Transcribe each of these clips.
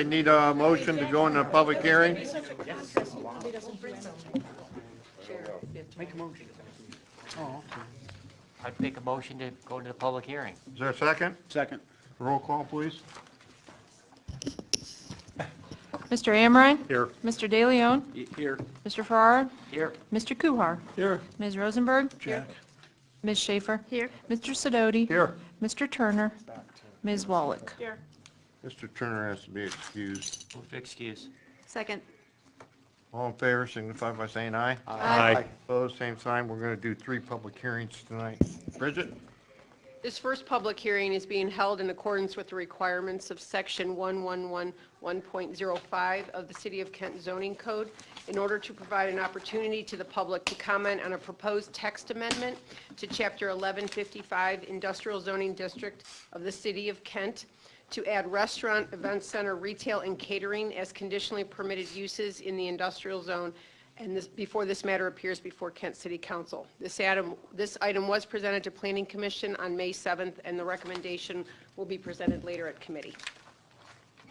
I need a motion to go into public hearing. Make a motion. Oh, okay. I'd make a motion to go into the public hearing. Is there a second? Second. Roll call, please. Mr. Amrhein? Here. Mr. DeLeone? Here. Mr. Ferrara? Here. Mr. Kuhar? Here. Ms. Rosenberg? Jack. Ms. Shaffer? Here. Mr. Sidoti? Here. Mr. Turner? Ms. Wallach? Here. Mr. Turner has to be excused. Move to excuse. Second. All in favor, signify by saying aye. Aye. Opposed, same sign. We're going to do 3 public hearings tonight. Bridget? This first public hearing is being held in accordance with the requirements of Section 1111.05 of the City of Kent Zoning Code in order to provide an opportunity to the public to comment on a proposed text amendment to Chapter 1155 Industrial Zoning District of the City of Kent to add restaurant, event center, retail, and catering as conditionally permitted uses in the industrial zone, and before this matter appears before Kent City Council. This item was presented to Planning Commission on May 7th, and the recommendation will be presented later at committee.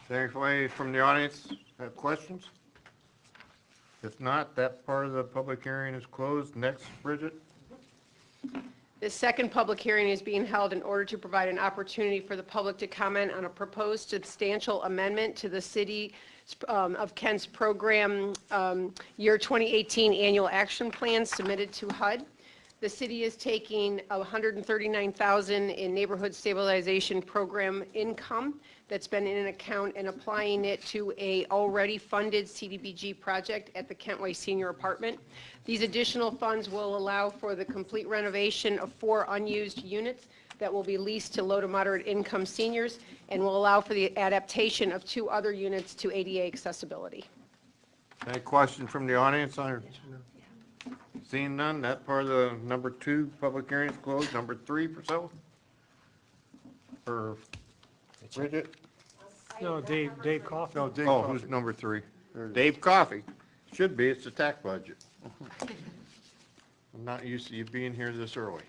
Does anybody from the audience have questions? If not, that part of the public hearing is closed. Next, Bridget? This second public hearing is being held in order to provide an opportunity for the public to comment on a proposed substantial amendment to the City of Kent's program year 2018 annual action plan submitted to HUD. The city is taking $139,000 in neighborhood stabilization program income that's been in an account and applying it to a already funded CDBG project at the Kentway Senior Apartment. These additional funds will allow for the complete renovation of 4 unused units that will be leased to low to moderate income seniors and will allow for the adaptation of 2 other units to ADA accessibility. Any questions from the audience? Seeing none, that part of the number 2 public hearing is closed. Number 3, Priscilla? For Bridget? No, Dave Coffey. No, Dave. Oh, who's number 3? Dave Coffey. Should be, it's the tax budget. I'm not used to you being here this early.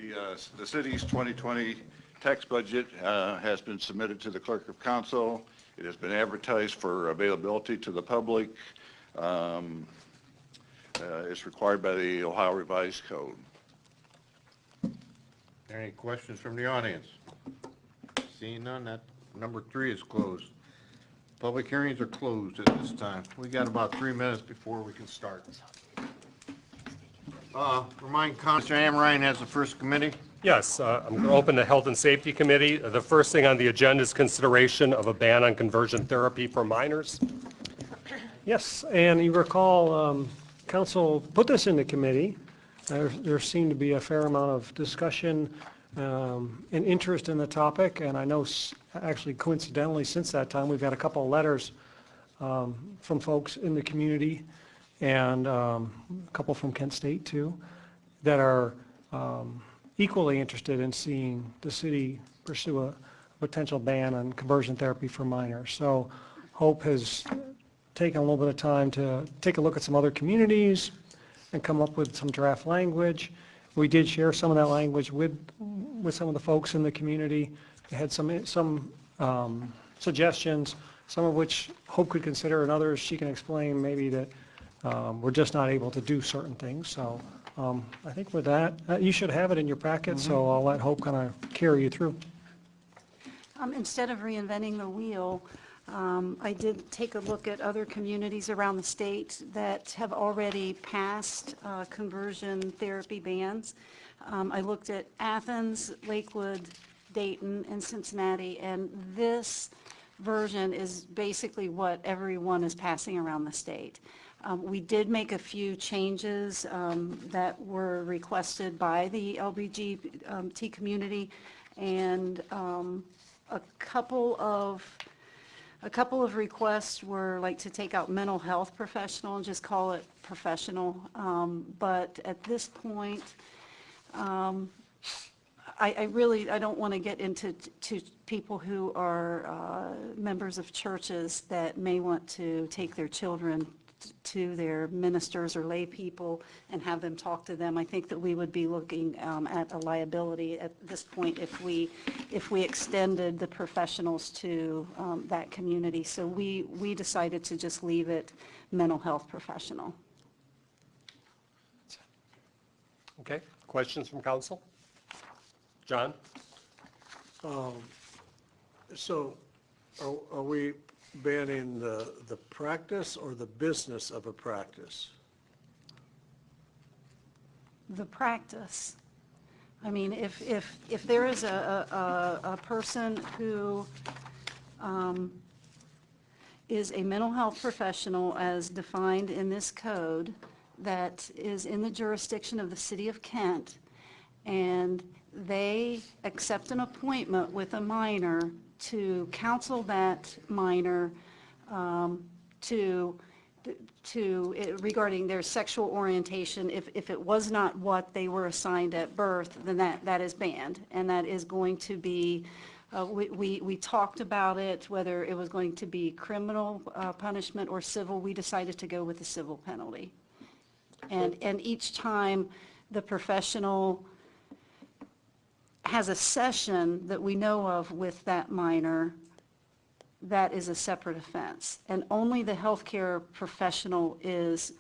Yes, the city's 2020 tax budget has been submitted to the Clerk of Council. It has been advertised for availability to the public. It's required by the Ohio Revised Code. Any questions from the audience? Seeing none, that number 3 is closed. Public hearings are closed at this time. We got about 3 minutes before we can start. Remind Mr. Amrhein has the first committee. Yes, I'm going to open the Health and Safety Committee. The first thing on the agenda is consideration of a ban on conversion therapy for minors. Yes, and you recall, Council put this into committee. There seemed to be a fair amount of discussion and interest in the topic, and I know actually coincidentally since that time we've had a couple of letters from folks in the community and a couple from Kent State too that are equally interested in seeing the city pursue a potential ban on conversion therapy for minors. So Hope has taken a little bit of time to take a look at some other communities and come up with some draft language. We did share some of that language with some of the folks in the community. They had some suggestions, some of which Hope could consider, and others she can explain maybe that we're just not able to do certain things. So I think with that, you should have it in your packet, so I'll let Hope kind of carry you through. Instead of reinventing the wheel, I did take a look at other communities around the state that have already passed conversion therapy bans. I looked at Athens, Lakewood, Dayton, and Cincinnati, and this version is basically what everyone is passing around the state. We did make a few changes that were requested by the LGBT community, and a couple of requests were like to take out mental health professional and just call it professional. But at this point, I don't want to get into people who are members of churches that may want to take their children to their ministers or lay people and have them talk to them. I think that we would be looking at a liability at this point if we extended the professionals to that community. So we decided to just leave it mental health professional. Okay, questions from council? John? So are we banning the practice or the business of a practice? The practice. I mean, if there is a person who is a mental health professional as defined in this code that is in the jurisdiction of the city of Kent, and they accept an appointment with a minor to counsel that minor regarding their sexual orientation, if it was not what they were assigned at birth, then that is banned, and that is going to be, we talked about it, whether it was going to be criminal punishment or civil. We decided to go with the civil penalty. And each time the professional has a session that we know of with that minor, that is a separate offense. And only the healthcare professional is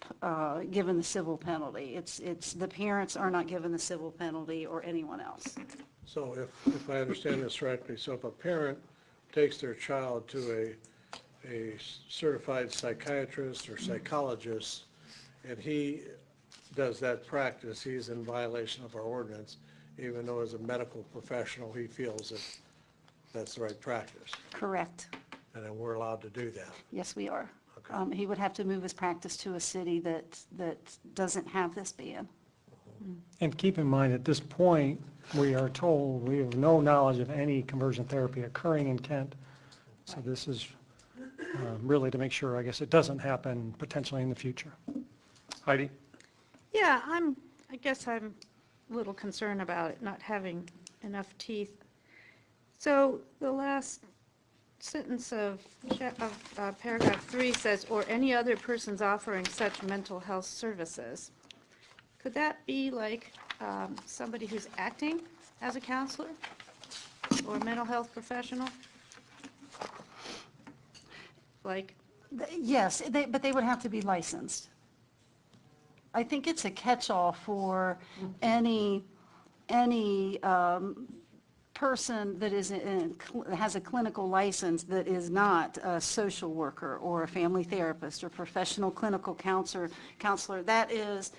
given the civil penalty. It's the parents are not given the civil penalty or anyone else. So if I understand this correctly, so if a parent takes their child to a certified psychiatrist or psychologist, and he does that practice, he's in violation of our ordinance, even though as a medical professional, he feels that that's the right practice. Correct. And then we're allowed to do that. Yes, we are. Okay. He would have to move his practice to a city that doesn't have this ban. And keep in mind, at this point, we are told we have no knowledge of any conversion therapy occurring in Kent. So this is really to make sure, I guess, it doesn't happen potentially in the future. Heidi? Yeah, I guess I'm a little concerned about it not having enough teeth. So the last sentence of paragraph 3 says, or any other persons offering such mental health services. Could that be like somebody who's acting as a counselor or a mental health professional? Like, Yes, but they would have to be licensed. I think it's a catch-all for any person that has a clinical license that is not a social worker or a family therapist or professional clinical counselor. That is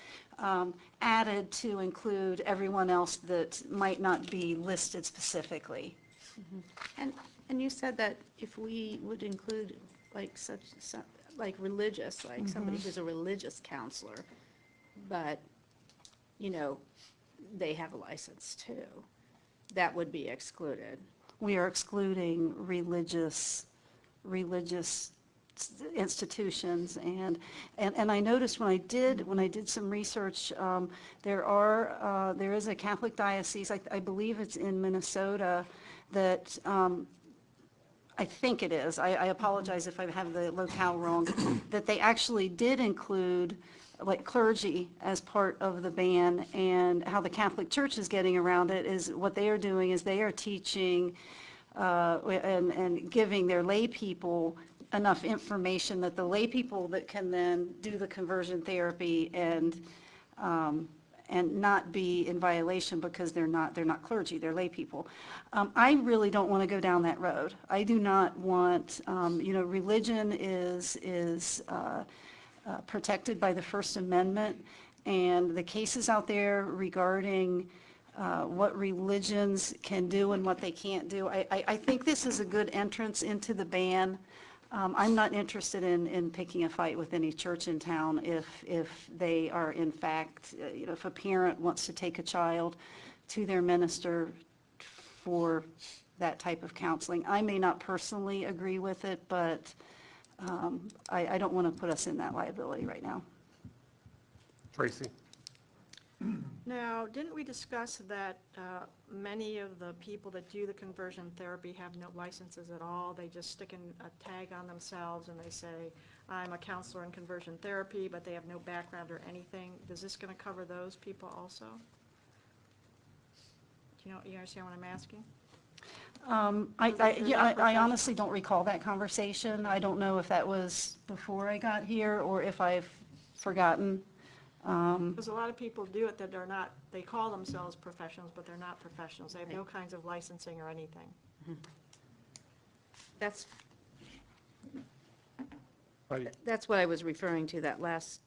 added to include everyone else that might not be listed specifically. and you said that if we would include like like religious, like somebody who's a religious counselor, but, you know, they have a license too, that would be excluded. We are excluding religious institutions, and I noticed when I did some research, there is a Catholic diocese, I believe it's in Minnesota, that I think it is, I apologize if I have the locale wrong, that they actually did include like clergy as part of the ban, and how the Catholic Church is getting around it is what they are doing is they are teaching and giving their lay people enough information that the lay people that can then do the conversion therapy and not be in violation because they're not clergy, they're lay people. I really don't want to go down that road. I do not want, religion is protected by the First Amendment, and the cases out there regarding what religions can do and what they can't do. I think this is a good entrance into the ban. I'm not interested in picking a fight with any church in town if they are in fact, if a parent wants to take a child to their minister for that type of counseling. I may not personally agree with it, but I don't want to put us in that liability right now. Tracy? Now, didn't we discuss that many of the people that do the conversion therapy have no licenses at all? They just stick a tag on themselves and they say, I'm a counselor in conversion therapy, but they have no background or anything. Is this going to cover those people also? Do you understand what I'm asking? I honestly don't recall that conversation. I don't know if that was before I got here or if I've forgotten. Because a lot of people do it that they're not, they call themselves professionals, but they're not professionals. They have no kinds of licensing or anything. That's Heidi? That's what I was referring to, that last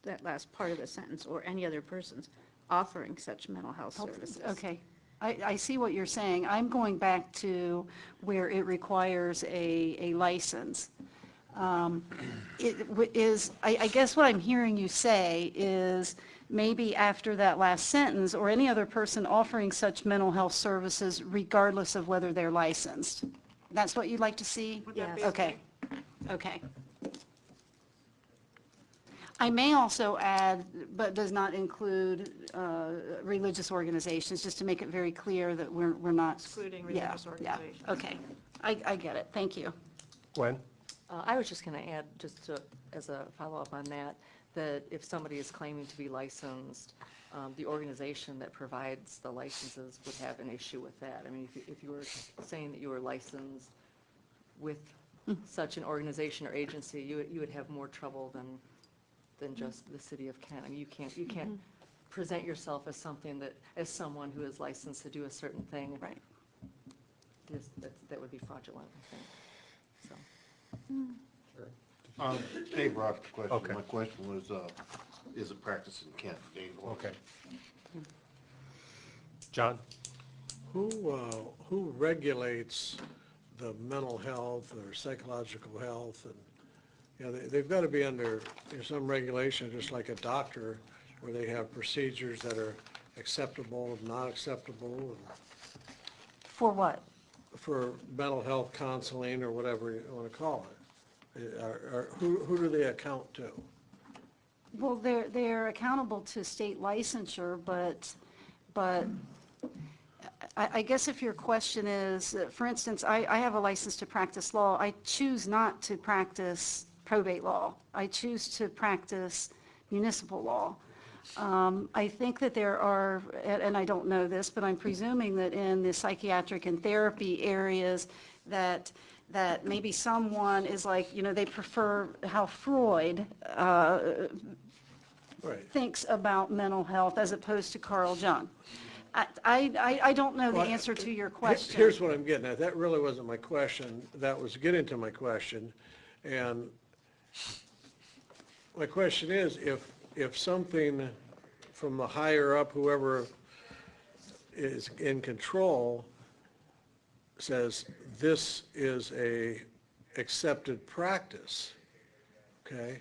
part of the sentence, or any other persons offering such mental health services. Okay. I see what you're saying. I'm going back to where it requires a license. I guess what I'm hearing you say is maybe after that last sentence, or any other person offering such mental health services regardless of whether they're licensed. That's what you'd like to see? Would that be Okay. Okay. I may also add, but does not include religious organizations, just to make it very clear that we're not. Excluding religious organizations. Yeah, okay. I get it. Thank you. Gwen? I was just going to add, as a follow-up on that, that if somebody is claiming to be licensed, the organization that provides the licenses would have an issue with that. I mean, if you were saying that you were licensed with such an organization or agency, you would have more trouble than just the city of Kent. I mean, you can't present yourself as someone who is licensed to do a certain thing. Right. That would be fraudulent, I think. So. Dave brought up the question. Okay. My question was, is it practiced in Kent? Dave was. Okay. John? Who regulates the mental health or psychological health? And, you know, they've got to be under some regulation, just like a doctor, where they have procedures that are acceptable and not acceptable. And For what? for mental health counseling or whatever you want to call it. Who do they account to? Well, they're accountable to state licensure, but I guess if your question is, for instance, I have a license to practice law. I choose not to practice probate law. I choose to practice municipal law. I think that there are, and I don't know this, but I'm presuming that in the psychiatric and therapy areas that maybe someone is like, you know, they prefer how Freud thinks about mental health as opposed to Carl Jung. I don't know the answer to your question. Here's what I'm getting at. That really wasn't my question. That was getting to my question. And my question is, if something from the higher up, whoever is in control, says this is a accepted practice, okay,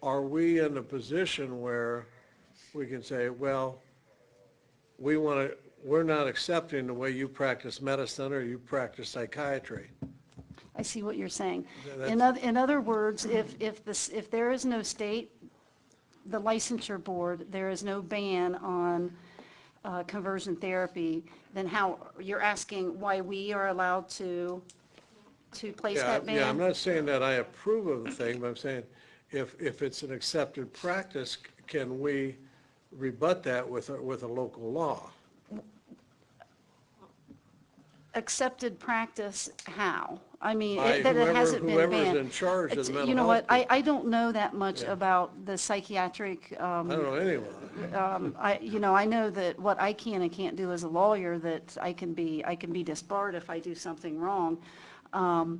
are we in a position where we can say, well, we're not accepting the way you practice medicine or you practice psychiatry? I see what you're saying. In other words, if there is no state, the licensure board, there is no ban on conversion therapy, then how, you're asking why we are allowed to place that ban? Yeah, I'm not saying that I approve of the thing, but I'm saying if it's an accepted practice, can we rebut that with a local law? Accepted practice, how? I mean, By that it hasn't been banned. whoever's in charge of the mental health. You know what, people. I don't know that much about the psychiatric. I don't know anyone. I know that what I can and can't do as a lawyer, that I can be disbarred if I do something wrong. I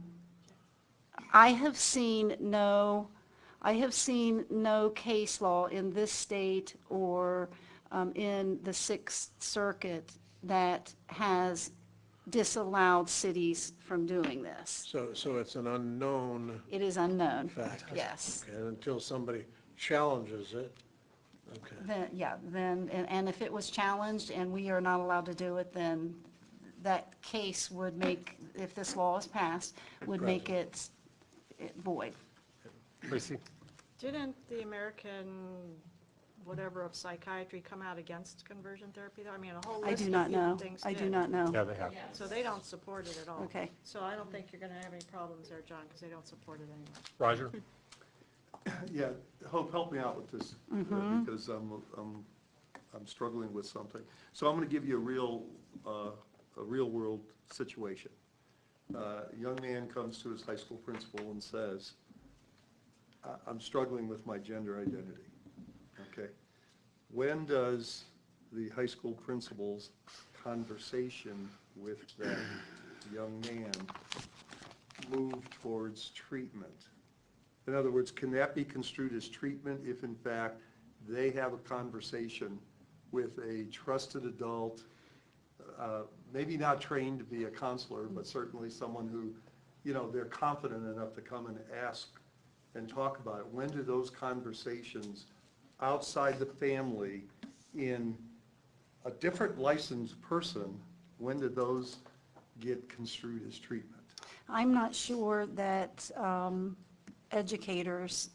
have seen no case law in this state or in the Sixth Circuit that has disallowed cities from doing this. So it's an unknown It is unknown. fact. Yes. Okay, and until somebody challenges it, okay. And if it was challenged and we are not allowed to do it, then that case would make, if this law is passed, would make it void. Tracy? Didn't the American whatever of psychiatry come out against conversion therapy? I mean, a whole I list do of not know. things I do did. not know. Yeah, they have. So they don't support it at all. Okay. So I don't think you're going to have any problems there, John, because they don't support it anyway. Roger? Yeah, Hope, help me out with this, because I'm struggling with something. So I'm going to give you a real-world situation. A young man comes to his high school principal and says, I'm struggling with my gender identity, okay? When does the high school principal's conversation with that young man move towards treatment? In other words, can that be construed as treatment if in fact they have a conversation with a trusted adult, maybe not trained to be a counselor, but certainly someone who, they're confident enough to come and ask and talk about it? When do those conversations outside the family in a different licensed person, when do those get construed as treatment? I'm not sure that educators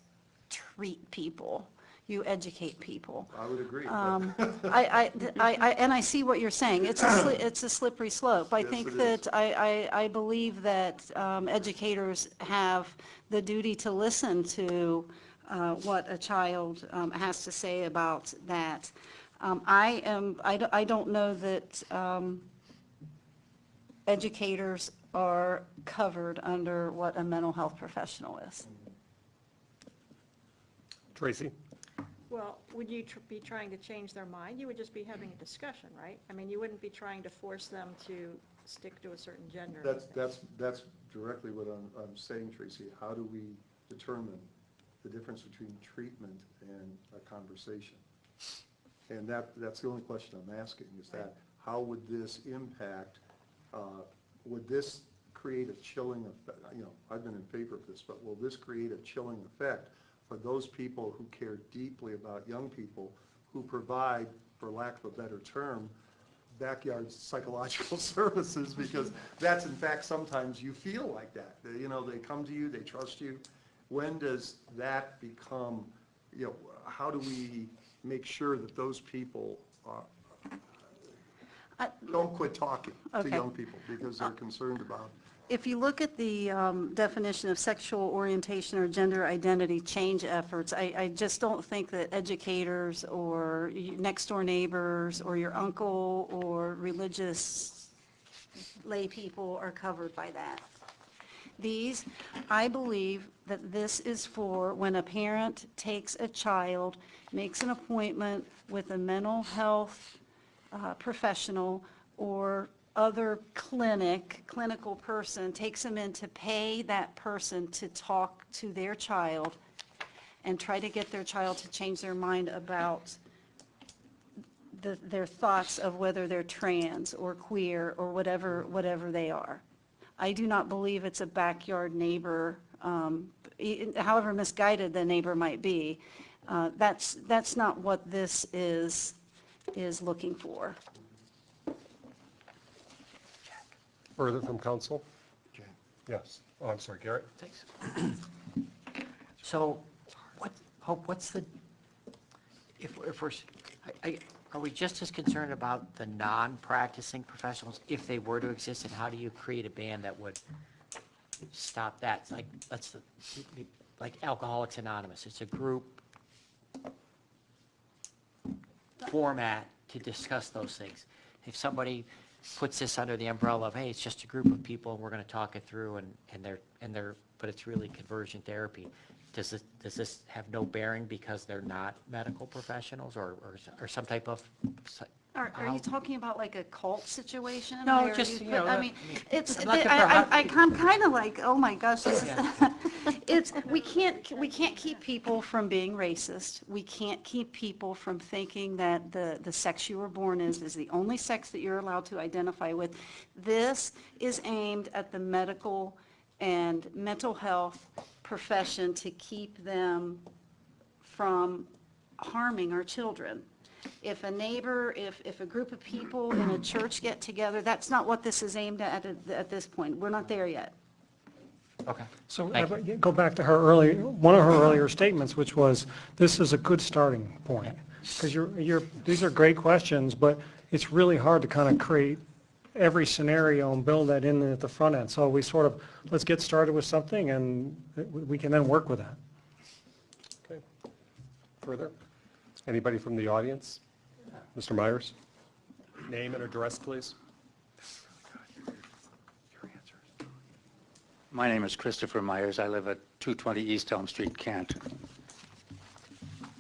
treat people. You educate people. I would agree. And I see what you're saying. It's a slippery slope. I Yes, think it that is. I believe that educators have the duty to listen to what a child has to say about that. I don't know that educators are covered under what a mental health professional is. Tracy? Well, would you be trying to change their mind? You would just be having a discussion, right? I mean, you wouldn't be trying to force them to stick to a certain gender. That's directly what I'm saying, Tracy. How do we determine the difference between treatment and a conversation? And that's the only question I'm asking, is that how would this impact, would this create a chilling effect? I've been in favor of this, but will this create a chilling effect for those people who care deeply about young people, who provide, for lack of a better term, backyard psychological services? Because that's, in fact, sometimes you feel like that. They come to you, they trust you. When does that become, how do we make sure that those people don't quit talking to Okay. young people because they're concerned about? If you look at the definition of sexual orientation or gender identity change efforts, I just don't think that educators or next door neighbors or your uncle or religious lay people are covered by that. I believe that this is for when a parent takes a child, makes an appointment with a mental health professional or other clinical person, takes them in to pay that person to talk to their child and try to get their child to change their mind about their thoughts of whether they're trans or queer or whatever they are. I do not believe it's a backyard neighbor, however misguided the neighbor might be. That's not what this is looking for. Further from council? Yes. Oh, I'm sorry, Garrett? Thanks. So, Hope, what's the, if we're, are we just as concerned about the non-practicing professionals, if they were to exist, and how do you create a ban that would stop that? Like Alcoholics Anonymous, it's a group format to discuss those things. If somebody puts this under the umbrella of, hey, it's just a group of people, and we're going to talk it through, but it's really conversion therapy, does this have no bearing because they're not medical professionals or some type of? Are you talking about like a cult situation? No, where just, I mean, it's, I'm not I'm kind of like, oh my gosh, this is, Yeah. we can't keep people from being racist. We can't keep people from thinking that the sex you were born is the only sex that you're allowed to identify with. This is aimed at the medical and mental health profession to keep them from harming our children. If a neighbor, if a group of people in a church get together, that's not what this is aimed at this point. We're not there yet. Okay. So Thank you. go back to one of her earlier statements, which was, this is a good starting point. because these are great questions, but it's really hard to kind of create every scenario and build that in at the front end. So we sort of, let's get started with something and we can then work with that. Okay. Further? Anybody from the audience? Mr. Myers? Name and address, please. My name is Christopher Myers. I live at 220 East Elm Street, Kent.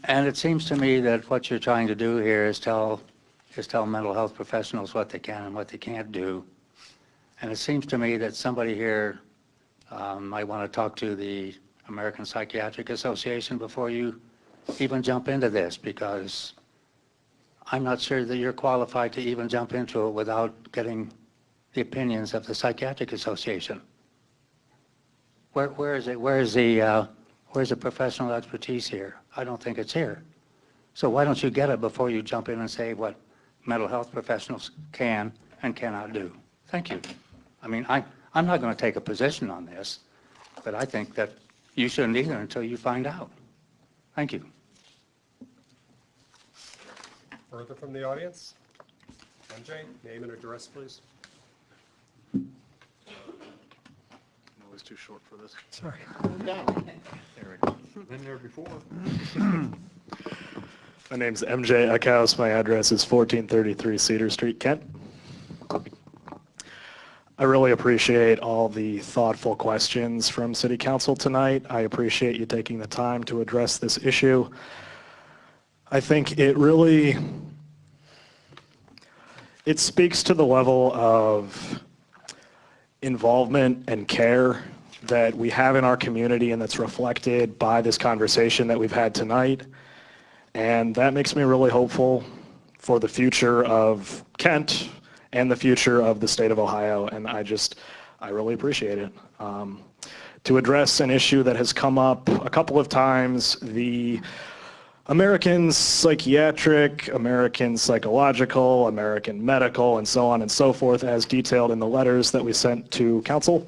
And it seems to me that what you're trying to do here is tell mental health professionals what they can and what they can't do. And it seems to me that somebody here might want to talk to the American Psychiatric Association before you even jump into this, because I'm not sure that you're qualified to even jump into it without getting the opinions of the Psychiatric Association. Where's the professional expertise here? I don't think it's here. So why don't you get it before you jump in and say what mental health professionals can and cannot do? Thank you. I mean, I'm not going to take a position on this, but I think that you shouldn't either until you find out. Thank you. Further from the audience? MJ, name and address, please. Always too short for this. Sorry. Been there before. My name's MJ Eckhouse. My address is 1433 Cedar Street, Kent. I really appreciate all the thoughtful questions from City Council tonight. I appreciate you taking the time to address this issue. I think it speaks to the level of involvement and care that we have in our community, and that's reflected by this conversation that we've had tonight. And that makes me really hopeful for the future of Kent and the future of the state of Ohio, and I really appreciate it. To address an issue that has come up a couple of times, the American psychiatric, American psychological, American medical, and so on and so forth, as detailed in the letters that we sent to council.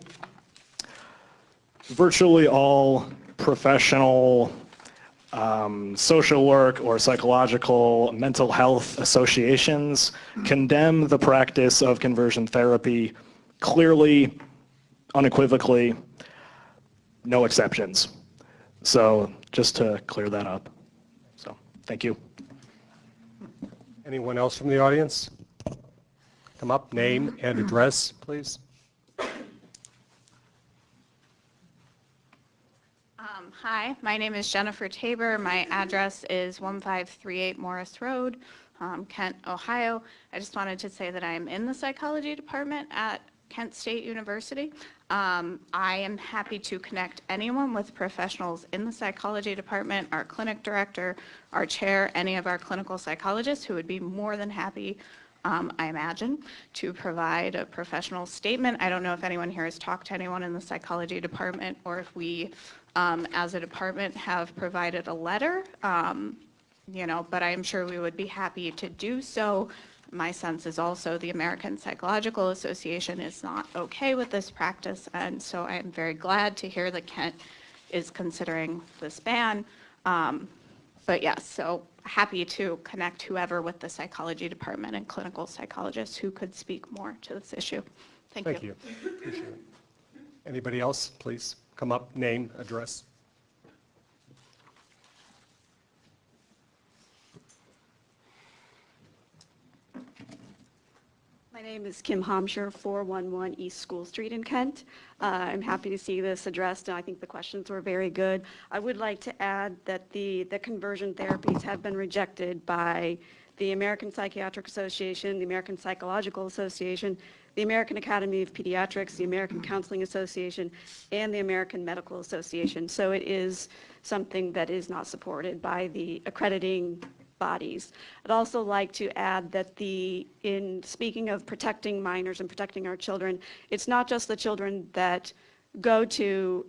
Virtually all professional social work or psychological mental health associations condemn the practice of conversion therapy clearly, unequivocally, no exceptions. So just to clear that up. So thank you. Anyone else from the audience? Come up, name and address, please. Hi, my name is Jennifer Tabor. My address is 1538 Morris Road, Kent, Ohio. I just wanted to say that I am in the psychology department at Kent State University. I am happy to connect anyone with professionals in the psychology department, our clinic director, our chair, any of our clinical psychologists who would be more than happy, I imagine, to provide a professional statement. I don't know if anyone here has talked to anyone in the psychology department or if we, as a department, have provided a letter, but I am sure we would be happy to do so. My sense is also the American Psychological Association is not okay with this practice, and so I am very glad to hear that Kent is considering this ban. But yes, so happy to connect whoever with the psychology department and clinical psychologists who could speak more to this issue. Thank you. Thank you. Appreciate it. Anybody else, please come up, name, address. My name is Kim Homsher, 411 East School Street in Kent. I'm happy to see this addressed, and I think the questions were very good. I would like to add that the conversion therapies have been rejected by the American Psychiatric Association, the American Psychological Association, the American Academy of Pediatrics, the American Counseling Association, and the American Medical Association. So it is something that is not supported by the accrediting bodies. I'd also like to add that in speaking of protecting minors and protecting our children, it's not just the children that go to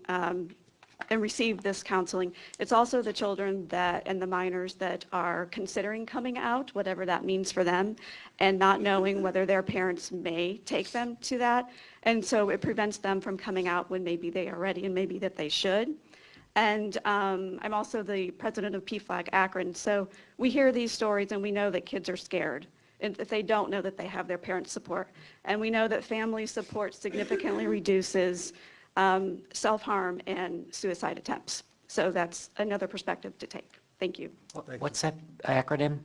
and receive this counseling. It's also the children and the minors that are considering coming out, whatever that means for them, and not knowing whether their parents may take them to that. And so it prevents them from coming out when maybe they are ready and maybe that they should. And I'm also the president of PFLAG Akron. So we hear these stories and we know that kids are scared. And if they don't know that they have their parents' support. And we know that family support significantly reduces self-harm and suicide attempts. So that's another perspective to take. Thank you. What's that acronym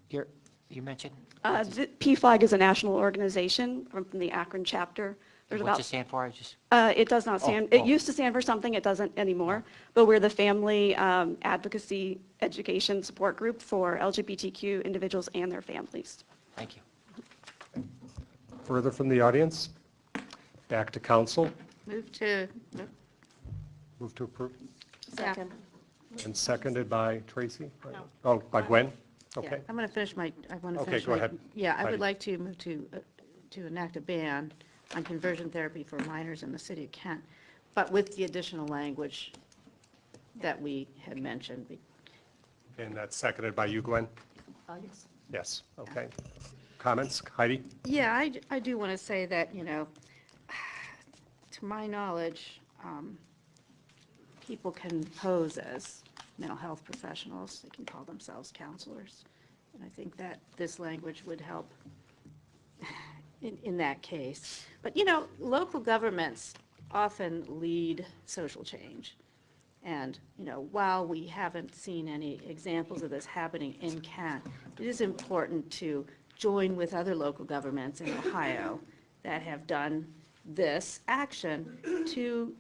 you mentioned? PFLAG is a national organization from the Akron chapter. What's it stand for? It does not stand, it used to stand for something, it doesn't anymore, but we're the family advocacy education support group for LGBTQ individuals and their families. Thank you. Further from the audience? Back to council. Move to, Move to approve. second. And seconded by Tracy? Oh, by Gwen? Okay. I'm going to finish my, I want to Okay, finish. go ahead. Yeah, I Heidi. would like to move to enact a ban on conversion therapy for minors in the city of Kent, but with the additional language that we had mentioned. And that's seconded by you, Gwen? Yes. Yes, okay. Comments? Heidi? Yeah, I do want to say that, you know, to my knowledge, people can pose as mental health professionals. They can call themselves counselors. And I think that this language would help in that case. But, you know, local governments often lead social change. And, you know, while we haven't seen any examples of this happening in Kent, it is important to join with other local governments in Ohio that have done this action to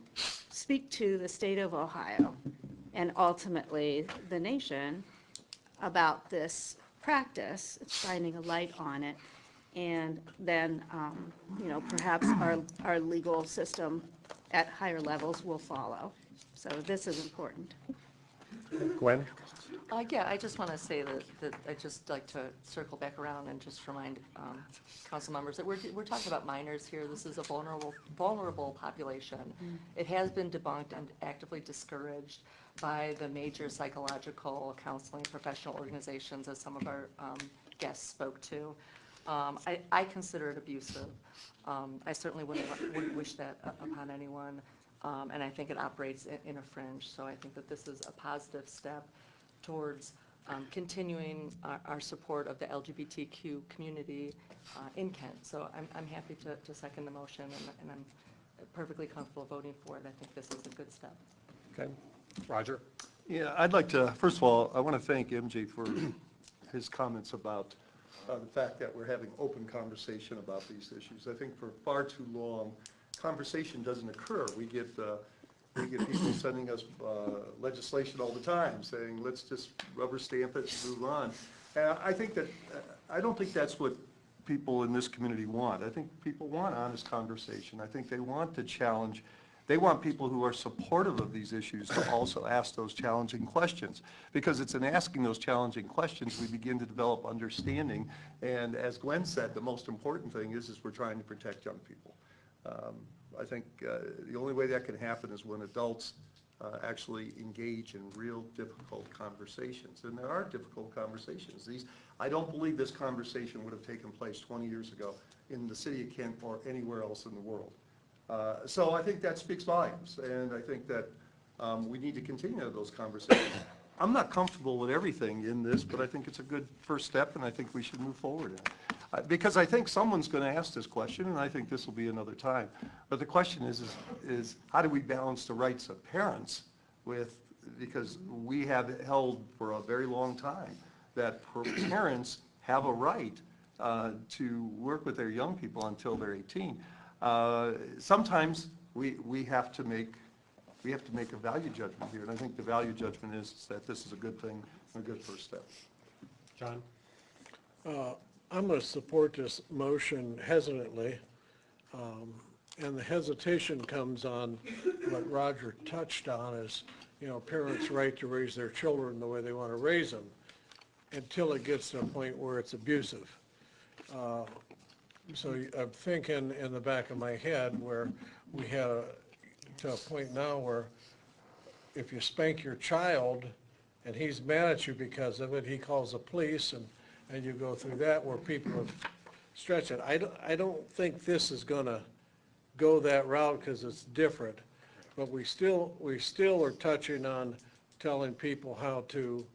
speak to the state of Ohio and ultimately the nation about this practice, shining a light on it, and then, you know, perhaps our legal system at higher levels will follow. So this is important. Gwen? Yeah, I just want to say that I'd just like to circle back around and just remind council members that we're talking about minors here. This is a vulnerable population. It has been debunked and actively discouraged by the major psychological counseling professional organizations, as some of our guests spoke to. I consider it abusive. I certainly wouldn't wish that upon anyone, and I think it operates in a fringe. So I think that this is a positive step towards continuing our support of the LGBTQ community in Kent. So I'm happy to second the motion, and I'm perfectly comfortable voting for it. I think this is a good step. Okay. Roger? Yeah, I'd like to, first of all, I want to thank MJ for his comments about the fact that we're having open conversation about these issues. I think for far too long, conversation doesn't occur. We get people sending us legislation all the time saying, let's just rubber stamp it and move on. And I think that, I don't think that's what people in this community want. I think people want honest conversation. I think they want to challenge. They want people who are supportive of these issues to also ask those challenging questions, because it's in asking those challenging questions we begin to develop understanding. And as Gwen said, the most important thing is we're trying to protect young people. I think the only way that can happen is when adults actually engage in real difficult conversations. And there are difficult conversations. I don't believe this conversation would have taken place 20 years ago in the city of Kent or anywhere else in the world. So I think that speaks volumes, and I think that we need to continue those conversations. I'm not comfortable with everything in this, but I think it's a good first step, and I think we should move forward in it. Because I think someone's going to ask this question, and I think this will be another time. But the question is how do we balance the rights of parents with, because we have held for a very long time that parents have a right to work with their young people until they're 18. Sometimes we have to make a value judgment here, and I think the value judgment is that this is a good thing and a good first step. John? I'm going to support this motion hesitantly, and the hesitation comes on what Roger touched on is, you know, parents' right to raise their children the way they want to raise them until it gets to a point where it's abusive. So I'm thinking in the back of my head where we had to a point now where if you spank your child and he's mad at you because of it, he calls the police and you go through that where people have stretched it. I don't think this is going to go that route because it's different. but we still are touching on telling people how to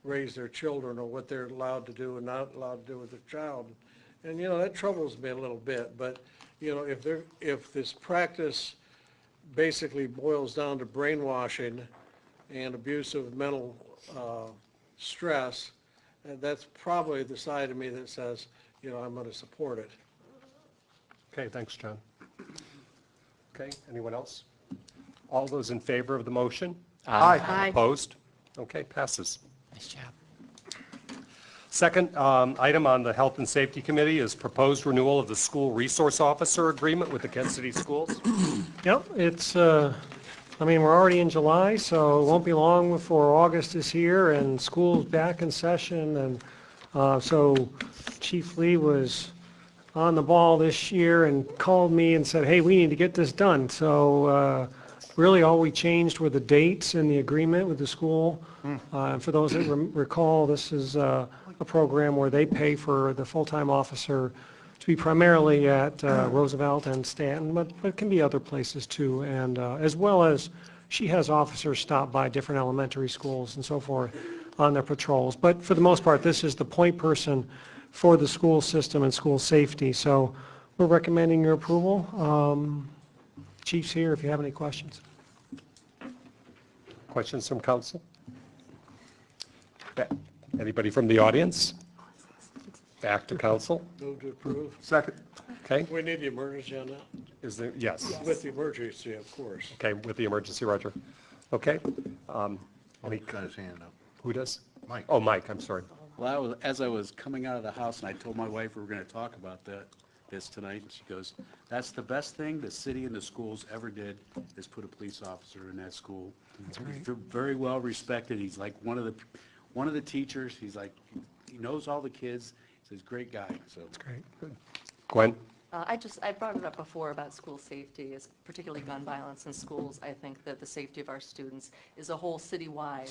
raise their children or what they're allowed to do and not allowed to do with their child. And, that troubles me a little bit, but, if this practice basically boils down to brainwashing and abuse of mental stress, that's probably the side of me that says, I'm going to support it. Okay, thanks, John. Okay, anyone else? All those in favor of the motion? Aye. Opposed? Okay, passes. Nice job. Second item on the Health and Safety Committee is proposed renewal of the school resource officer agreement with the Kent City Schools. Yep, it's, we're already in July, so it won't be long before August is here and school's back in session. And so Chief Lee was on the ball this year and called me and said, hey, we need to get this done. So really all we changed were the dates in the agreement with the school. For those that recall, this is a program where they pay for the full-time officer to be primarily at Roosevelt and Stanton, but it can be other places too. And as well as she has officers stop by different elementary schools and so forth on their patrols. But for the most part, this is the point person for the school system and school safety. So we're recommending your approval. Chief's here if you have any questions. Questions from council? Anybody from the audience? Back to council. Move to approve. Second. Okay, We need the emergency on that? is there, yes. With the emergency, of course. Okay, with the emergency, Roger. Okay. He's got his hand up. Who does? Mike. Oh, Mike, I'm sorry. Well, as I was coming out of the house, and I told my wife we were going to talk about this tonight, and she goes, that's the best thing the city and the schools ever did, is put a police officer in that school. He's very well respected. He's like one of the teachers. He's like, he knows all the kids. He's a great guy, so. That's great. Good. Gwen? I brought it up before about school safety, particularly gun violence in schools. I think that the safety of our students is a whole citywide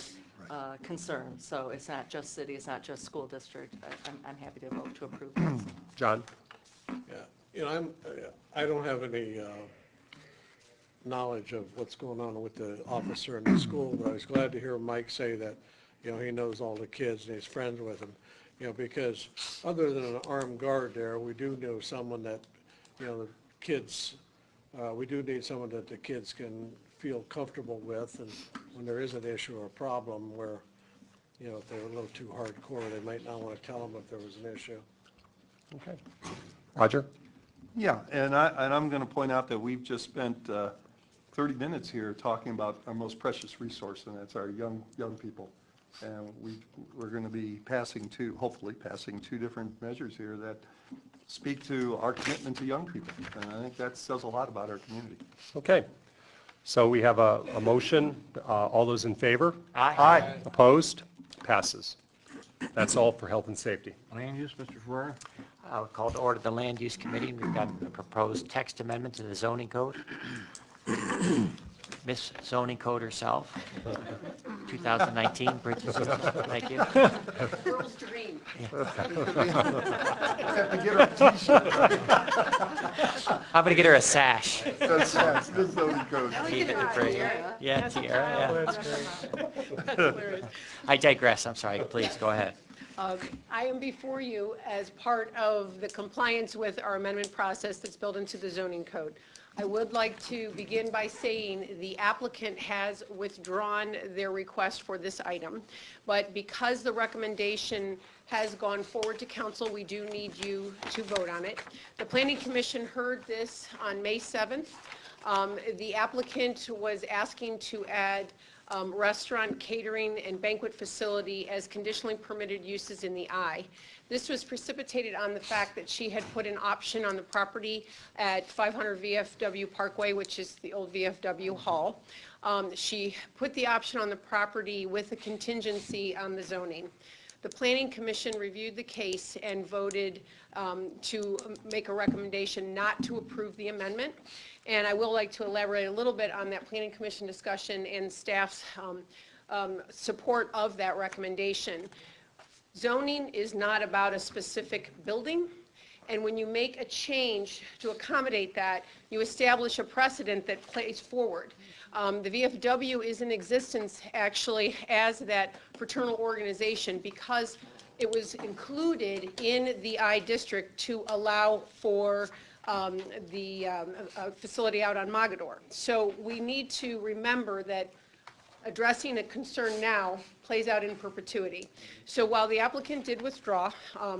concern. So it's not just city, it's not just school district. I'm happy to vote to approve this. John? Yeah, I don't have any knowledge of what's going on with the officer in the school, but I was glad to hear Mike say that, he knows all the kids and he's friends with them. Because other than an armed guard there, we do know someone that, the kids, we do need someone that the kids can feel comfortable with, and when there is an issue or a problem where, if they're a little too hardcore, they might not want to tell them if there was an issue. Okay. Roger? Yeah, and I'm going to point out that we've just spent 30 minutes here talking about our most precious resource, and that's our young people. And we're going to be hopefully passing two different measures here that speak to our commitment to young people. And I think that says a lot about our community. Okay. So we have a motion. All those in favor? Aye. Opposed? Passes. That's all for health and safety. Land use, Mr. Ferrara? I'll call to order the Land Use Committee. We've got a proposed text amendment to the zoning code. Miss Zoning Code herself, 2019, Bridget. Thank you. Girl's dream. Have to get her a T-shirt. I'm going to get her a sash. That's the zoning code. Keep it for you. Yeah, tiara, yeah. I digress, I'm sorry, please, go ahead. I am before you as part of the compliance with our amendment process that's built into the zoning code. I would like to begin by saying the applicant has withdrawn their request for this item, but because the recommendation has gone forward to council, we do need you to vote on it. The Planning Commission heard this on May 7th. The applicant was asking to add restaurant, catering, and banquet facility as conditionally permitted uses in the I. This was precipitated on the fact that she had put an option on the property at 500 VFW Parkway, which is the old VFW Hall. She put the option on the property with a contingency on the zoning. The Planning Commission reviewed the case and voted to make a recommendation not to approve the amendment. And I will like to elaborate a little bit on that Planning Commission discussion and staff's support of that recommendation. Zoning is not about a specific building, And when you make a change to accommodate that, you establish a precedent that plays forward. The VFW is in existence actually as that fraternal organization because it was included in the I district to allow for the facility out on Mogador. So we need to remember that addressing a concern now plays out in perpetuity. So while the applicant did withdraw,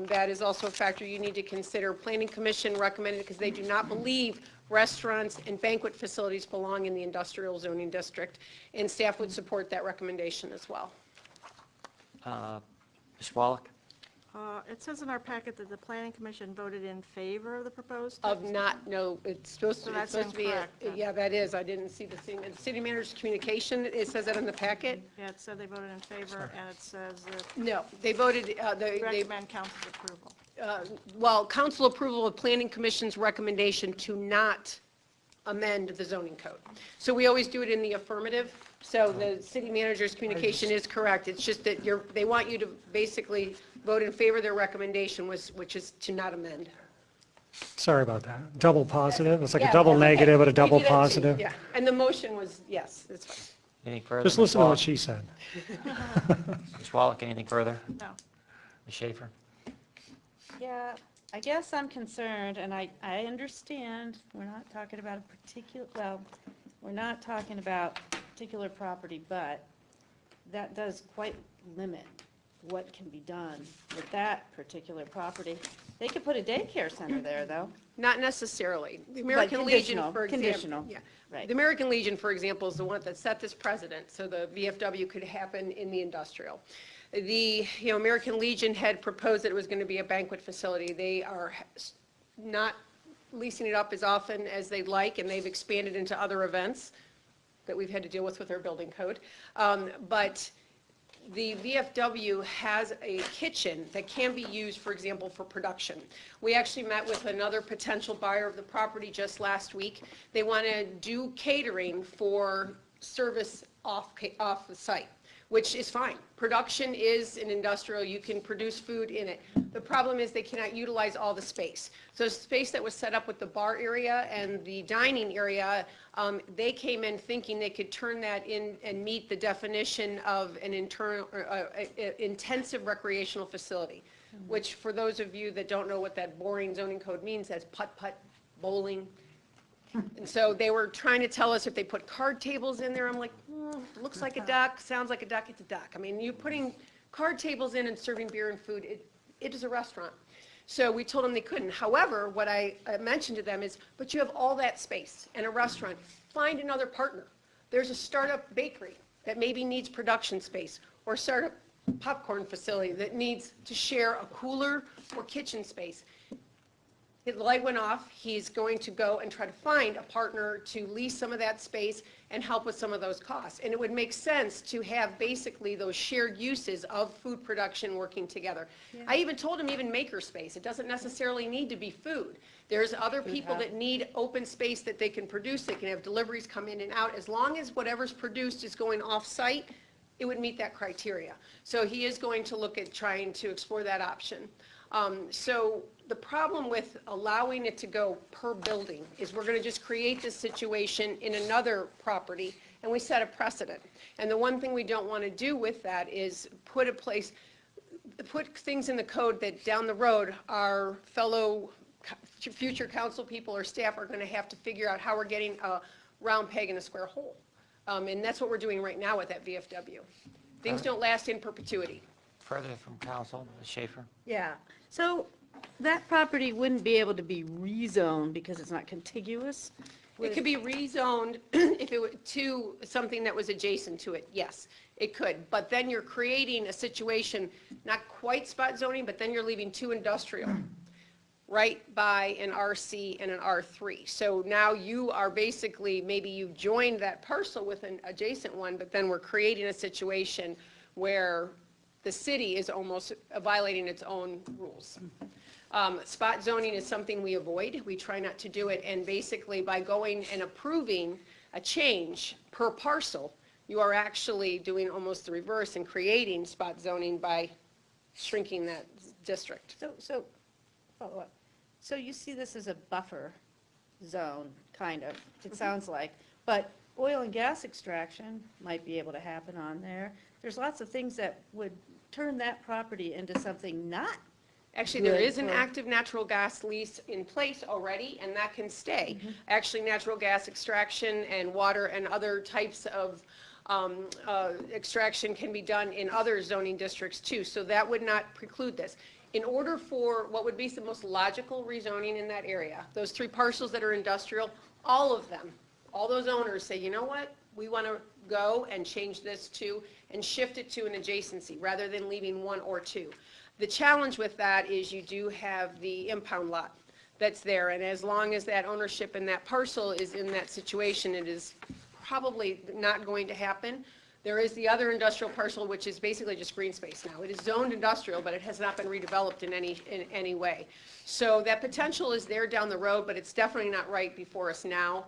that is also a factor you need to consider. Planning Commission recommended because they do not believe restaurants and banquet facilities belong in the industrial zoning district, and staff would support that recommendation as well. Ms. Wallach? It says in our packet that the planning commission voted in favor of the proposed Of text. not, no, it's supposed So to, it's that's supposed to be, incorrect, then. yeah, that is, I didn't see the city manager's communication, it says that in the packet. Yeah, it said they voted in favor, and it says that No, they voted, they recommend council's approval. well, council approval of planning commission's recommendation to not amend the zoning code. So we always do it in the affirmative. So the city manager's communication is correct. It's just that they want you to basically vote in favor of their recommendation, which is to not amend. Sorry about that. Double positive. It's like Yeah, a double that's okay. negative, but a We double did that too, positive. Yeah, and the motion was, yes, it's fine. Anything further? Just Ms. listen to what Wallach? she said. Ms. Wallach, anything further? No. Ms. Shaffer? Yeah, I guess I'm concerned, and I understand we're not talking about a particular, well, we're not talking about particular property, but that does quite limit what can be done with that particular property. They could put a daycare center there, though. Not necessarily. The American Legion, conditional, for example. conditional. Yeah. Right. The American Legion, for example, is the one that set this precedent, so the VFW could happen in the industrial. The, American Legion had proposed that it was going to be a banquet facility. They are not leasing it up as often as they'd like, and they've expanded into other events that we've had to deal with our building code. But the VFW has a kitchen that can be used, for example, for production. We actually met with another potential buyer of the property just last week. They want to do catering for service off the site, which is fine. Production is an industrial, you can produce food in it. The problem is they cannot utilize all the space. So the space that was set up with the bar area and the dining area, they came in thinking they could turn that in and meet the definition of an intensive recreational facility, which for those of you that don't know what that boring zoning code means, that's putt-putt, bowling. And so they were trying to tell us if they put card tables in there, I'm like, looks like a duck, sounds like a duck, it's a duck. I mean, you're putting card tables in and serving beer and food, it is a restaurant. So we told them they couldn't. However, what I mentioned to them is, but you have all that space and a restaurant, find another partner. There's a startup bakery that maybe needs production space, or a startup popcorn facility that needs to share a cooler or kitchen space. His light went off. He's going to go and try to find a partner to lease some of that space and help with some of those costs. And it would make sense to have basically those shared uses of food production working together. Yeah. I even told him even maker space. It doesn't necessarily need to be food. There's other people that need open space that they can produce. They can have deliveries come in and out. As long as whatever's produced is going off-site, it would meet that criteria. So he is going to look at trying to explore that option. So the problem with allowing it to go per building is we're going to just create this situation in another property, and we set a precedent. And the one thing we don't want to do with that is put things in the code that down the road our fellow future council people or staff are going to have to figure out how we're getting a round peg in a square hole. And that's what we're doing right now with that VFW. Things don't last in perpetuity. Further from council, Ms. Shaffer? Yeah, so that property wouldn't be able to be rezoned because it's not contiguous? It could be rezoned if it were to something that was adjacent to it, yes, it could. But then you're creating a situation, not quite spot zoning, but then you're leaving two industrial right by an RC and an R3. So now you are basically, maybe you joined that parcel with an adjacent one, but then we're creating a situation where the city is almost violating its own rules. Spot zoning is something we avoid. We try not to do it. And basically, by going and approving a change per parcel, you are actually doing almost the reverse and creating spot zoning by shrinking that district. So follow up. So you see this as a buffer zone, kind of, it sounds like. But oil and gas extraction might be able to happen on there. There's lots of things that would turn that property into something not Actually, there good is an for- active natural gas lease in place already, and that can stay. Actually, natural gas extraction and water and other types of extraction can be done in other zoning districts too, so that would not preclude this. In order for what would be the most logical rezoning in that area, those 3 parcels that are industrial, all of them, all those owners say, you know what, we want to go and change this to, and shift it to an adjacency, rather than leaving 1 or 2. The challenge with that is you do have the impound lot that's there, and as long as that ownership in that parcel is in that situation, it is probably not going to happen. There is the other industrial parcel, which is basically just green space now. It is zoned industrial, but it has not been redeveloped in any way. So that potential is there down the road, but it's definitely not right before us now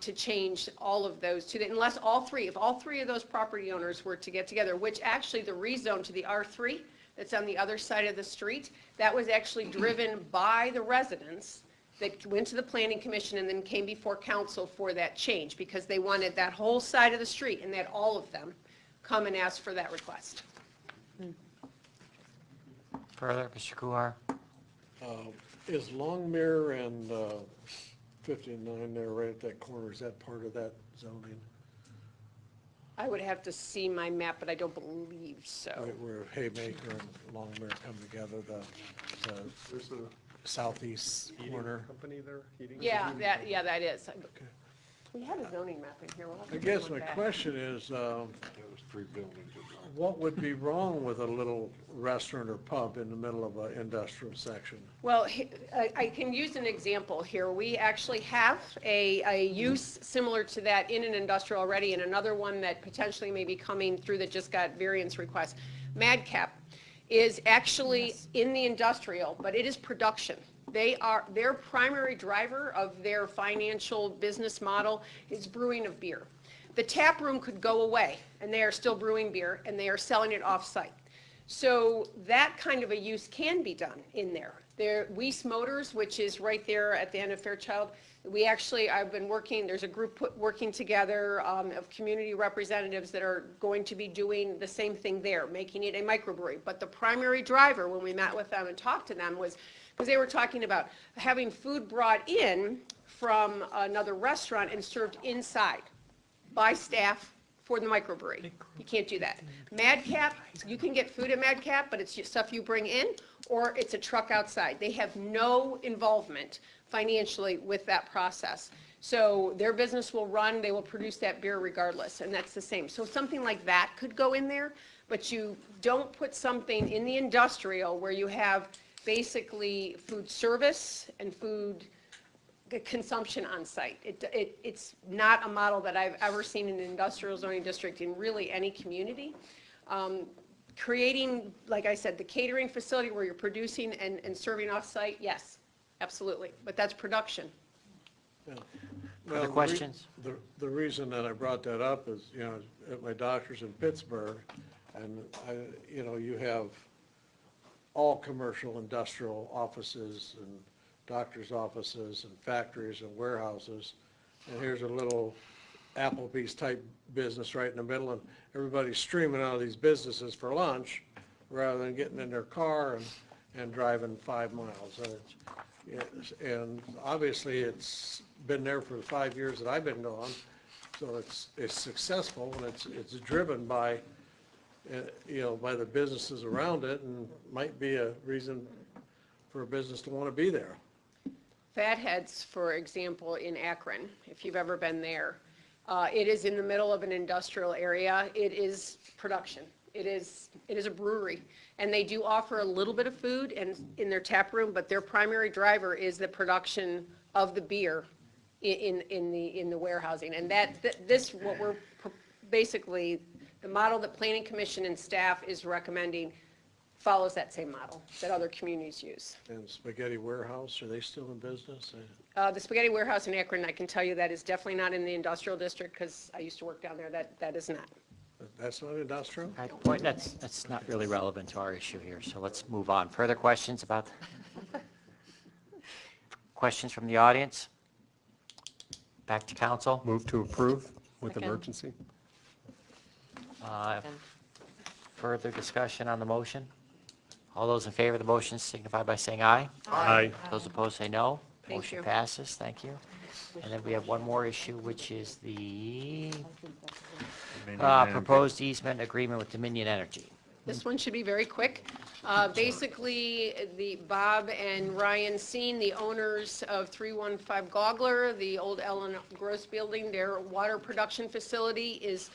to change all of those to the, unless all 3, if all 3 of those property owners were to get together, which actually the rezone to the R3 that's on the other side of the street, that was actually driven by the residents that went to the planning commission and then came before council for that change, because they wanted that whole side of the street and that all of them come and ask for that request. Further, Mr. Kuhar? Is Longmire and 59 there, right at that corner, is that part of that zoning? I would have to see my map, but I don't believe so. Right where Haymaker and Longmire come together, there's a southeast corner. Company there, heating? Yeah, that is. We had a zoning map in here. We'll have to I guess look my back. question is, what would be wrong with a little restaurant or pub in the middle of an industrial section? Well, I can use an example here. We actually have a use similar to that in an industrial already, and another one that potentially may be coming through that just got variance requests. Madcap is actually in the industrial, but it is production. Their primary driver of their financial business model is brewing of beer. The tap room could go away, and they are still brewing beer, and they are selling it off-site. So that kind of a use can be done in there. Weiss Motors, which is right there at the end of Fairchild, I've been working, there's a group working together of community representatives that are going to be doing the same thing there, making it a microbrewery. But the primary driver, when we met with them and talked to them, was because they were talking about having food brought in from another restaurant and served inside by staff for the microbrewery. You can't do that. Madcap, you can get food at Madcap, but it's just stuff you bring in, or it's a truck outside. They have no involvement financially with that process. So their business will run, they will produce that beer regardless, and that's the same. So something like that could go in there, but you don't put something in the industrial where you have basically food service and food consumption on site. It's not a model that I've ever seen in an industrial zoning district in really any community. Creating, like I said, the catering facility where you're producing and serving off-site, yes, absolutely, but that's production. Yeah. Other Well, questions? The reason that I brought that up is, at my doctor's in Pittsburgh, and you have all commercial industrial offices and doctor's offices and factories and warehouses, and here's a little Applebee's type business right in the middle, and everybody's streaming out of these businesses for lunch rather than getting in their car and driving 5 miles. And obviously it's been there for the 5 years that I've been gone, so it's successful, and it's driven by by the businesses around it, and might be a reason for a business to want to be there. Fatheads, for example, in Akron, if you've ever been there, it is in the middle of an industrial area. It is production. It is a brewery, and they do offer a little bit of food in their tap room, but their primary driver is the production of the beer in the warehousing. And what we're basically, the model that Planning Commission and staff is recommending follows that same model that other communities use. And Spaghetti Warehouse, are they still in business? The Spaghetti Warehouse in Akron, I can tell you that is definitely not in the industrial district, because I used to work down there. That is not. That's not industrial? That's not really relevant to our issue here, so let's move on. Further questions about? Questions from the audience? Back to council. Move to approve with Second. emergency. Further discussion on the motion? All those in favor of the motion signify by saying aye. Aye. Those opposed say no. Thank Motion you. passes. Thank you. And then we have one more issue, which is the proposed easement agreement with Dominion Energy. This one should be very quick. Basically, Bob and Ryan Seen, the owners of 315 Gogler, the old Ellen Gross building, their water production facility is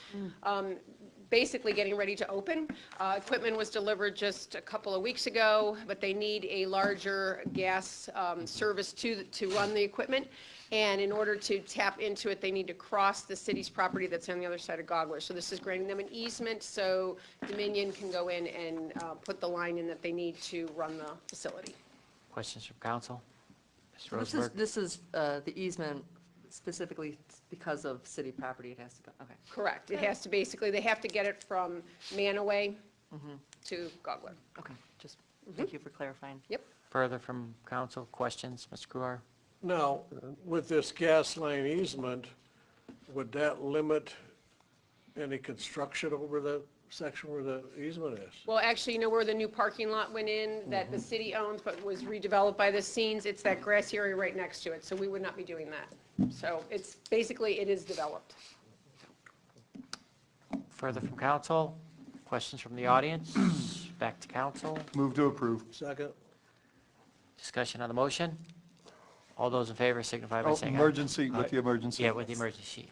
basically getting ready to open. Equipment was delivered just a couple of weeks ago, but they need a larger gas service to run the equipment. And in order to tap into it, they need to cross the city's property that's on the other side of Gogler. So this is granting them an easement so Dominion can go in and put the line in that they need to run the facility. Questions from council? Mr. This is, Rosenberg? this is the easement specifically because of city property, it has to go, okay. Correct. It has to basically, they have to get it from Manaway to Gogler. Okay, just, thank you for clarifying. Yep. Further from council? Questions? Mr. Kuhar? Now, with this gas line easement, would that limit any construction over the section where the easement is? Well, actually, you know where the new parking lot went in that the city owns but was redeveloped by the Scenes? It's that grassy area right next to it, so we would not be doing that. So it's, basically, it is developed. Further from council? Questions from the audience? Back to council. Move to approve. Second? Discussion on the motion? All those in favor signify by Oh, saying aye. emergency, with the emergency. Yeah, with the emergency.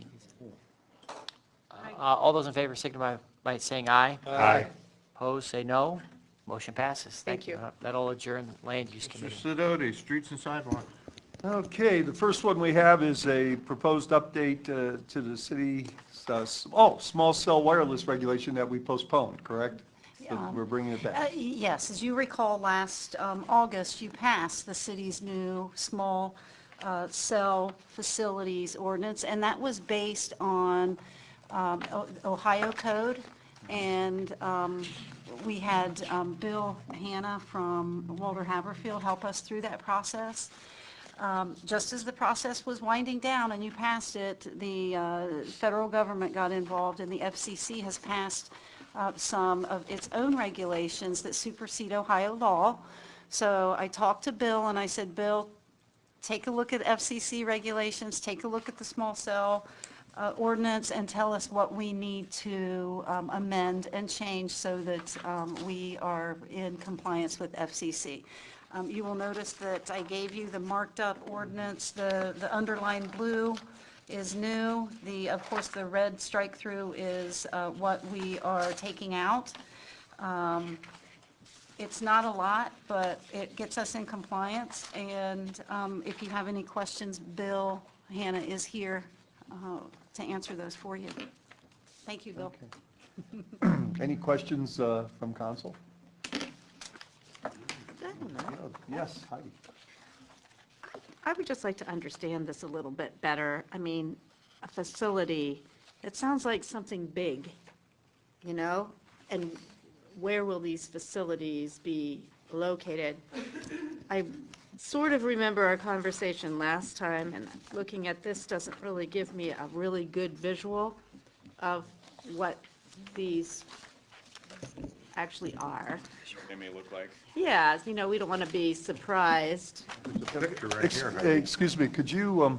All those in favor signify by saying aye. Aye. Opposed, say no. Motion passes. Thank you. That'll adjourn the Land Use Mr. Committee. Sidoti, streets and sidewalks. Okay, the first one we have is a proposed update to the city, small cell wireless regulation that we postponed, correct? So we're bringing it back. Yes, as you recall, last August, you passed the city's new small cell facilities ordinance, and that was based on Ohio code. And we had Bill Hanna from Walter Haverfield help us through that process. Just as the process was winding down and you passed it, the federal government got involved, and the FCC has passed some of its own regulations that supersede Ohio law. So I talked to Bill and I said, Bill, take a look at FCC regulations, take a look at the small cell ordinance, and tell us what we need to amend and change so that we are in compliance with FCC. You will notice that I gave you the marked up ordinance. The underlined blue is new. Of course, the red strike through is what we are taking out. It's not a lot, but it gets us in compliance. And if you have any questions, Bill Hanna is here to answer those for you. Thank you, Bill. Any questions from council? Yes, Heidi. I would just like to understand this a little bit better. I mean, a facility, it sounds like something big, you know? And where will these facilities be located? I sort of remember our conversation last time, and looking at this doesn't really give me a really good visual of what these actually are. They may look like. Yeah, you know, we don't want to be surprised. There's a picture right here, Heidi. Excuse me, could you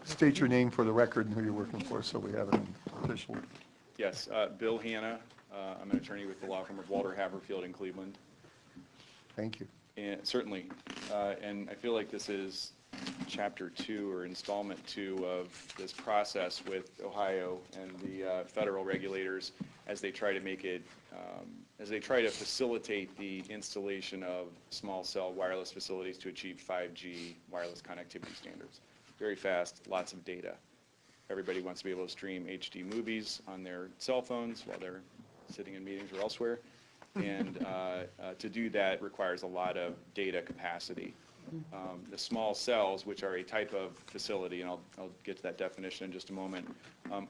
state your name for the record and who you're working for so we have it official? Yes, Bill Hanna. I'm an attorney with the law firm of Walter Haverfield in Cleveland. Thank you. And certainly, and I feel like this is chapter 2 or installment 2 of this process with Ohio and the federal regulators as they try to make it, as they try to facilitate the installation of small cell wireless facilities to achieve 5G wireless connectivity standards. Very fast, lots of data. Everybody wants to be able to stream HD movies on their cell phones while they're sitting in meetings or elsewhere. And to do that requires a lot of data capacity. The small cells, which are a type of facility, and I'll get to that definition in just a moment,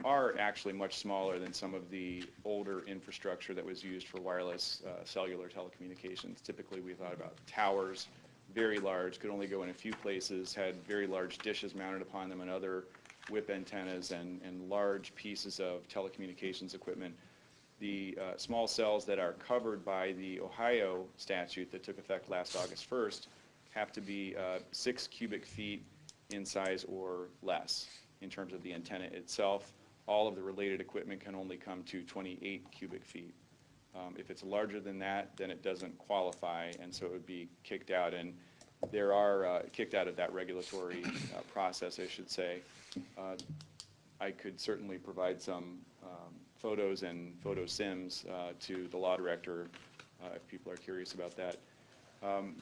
are actually much smaller than some of the older infrastructure that was used for wireless cellular telecommunications. Typically, we thought about towers, very large, could only go in a few places, had very large dishes mounted upon them and other whip antennas and large pieces of telecommunications equipment. The small cells that are covered by the Ohio statute that took effect last August 1st have to be 6 cubic feet in size or less in terms of the antenna itself. All of the related equipment can only come to 28 cubic feet. If it's larger than that, then it doesn't qualify, and so it would be kicked out. And there are kicked out of that regulatory process, I should say. I could certainly provide some photos and photo sims to the law director if people are curious about that.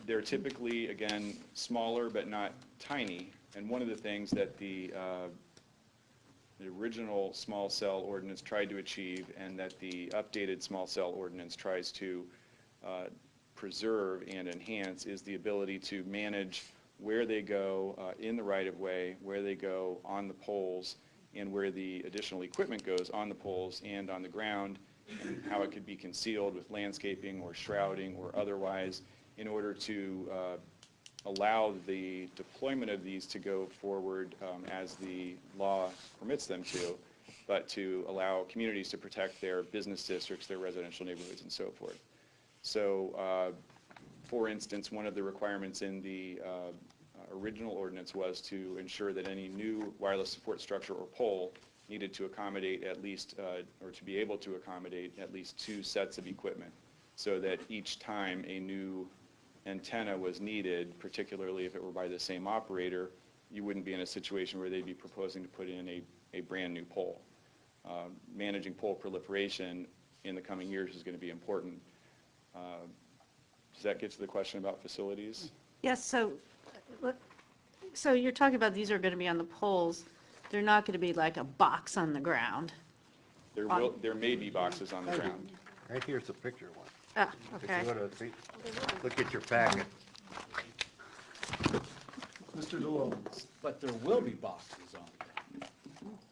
They're typically, again, smaller but not tiny. And one of the things that the original small cell ordinance tried to achieve and that the updated small cell ordinance tries to preserve and enhance is the ability to manage where they go in the right-of-way, where they go on the poles, and where the additional equipment goes on the poles and on the ground, and how it could be concealed with landscaping or shrouding or otherwise in order to allow the deployment of these to go forward as the law permits them to, but to allow communities to protect their business districts, their residential neighborhoods, and so forth. So, for instance, one of the requirements in the original ordinance was to ensure that any new wireless support structure or pole needed to accommodate at least, or to be able to accommodate at least 2 sets of equipment, so that each time a new antenna was needed, particularly if it were by the same operator, you wouldn't be in a situation where they'd be proposing to put in a brand new pole. Managing pole proliferation in the coming years is going to be important. Does that get to the question about facilities? Yes, so you're talking about these are going to be on the poles. They're not going to be like a box on the ground. There may be boxes on the ground. Right here's the picture one. Ah, okay. If you go to see, look at your packet. Mr. DeLeone. But there will be boxes on there.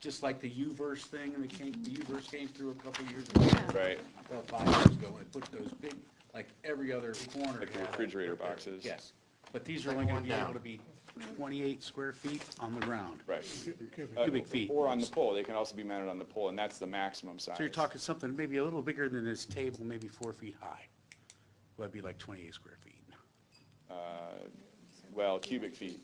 Just like the U-verse thing, and the U-verse came through a couple years ago. Right. About 5 years ago, and it put those big, like every other corner. Like the refrigerator boxes. Yes. But these are only going to be able to be 28 square feet on the ground. Right. Cubic feet. Or on the pole. They can also be mounted on the pole, and that's the maximum size. So you're talking something maybe a little bigger than this table, maybe 4 feet high. Well, that'd be like 28 square feet. Well, cubic feet.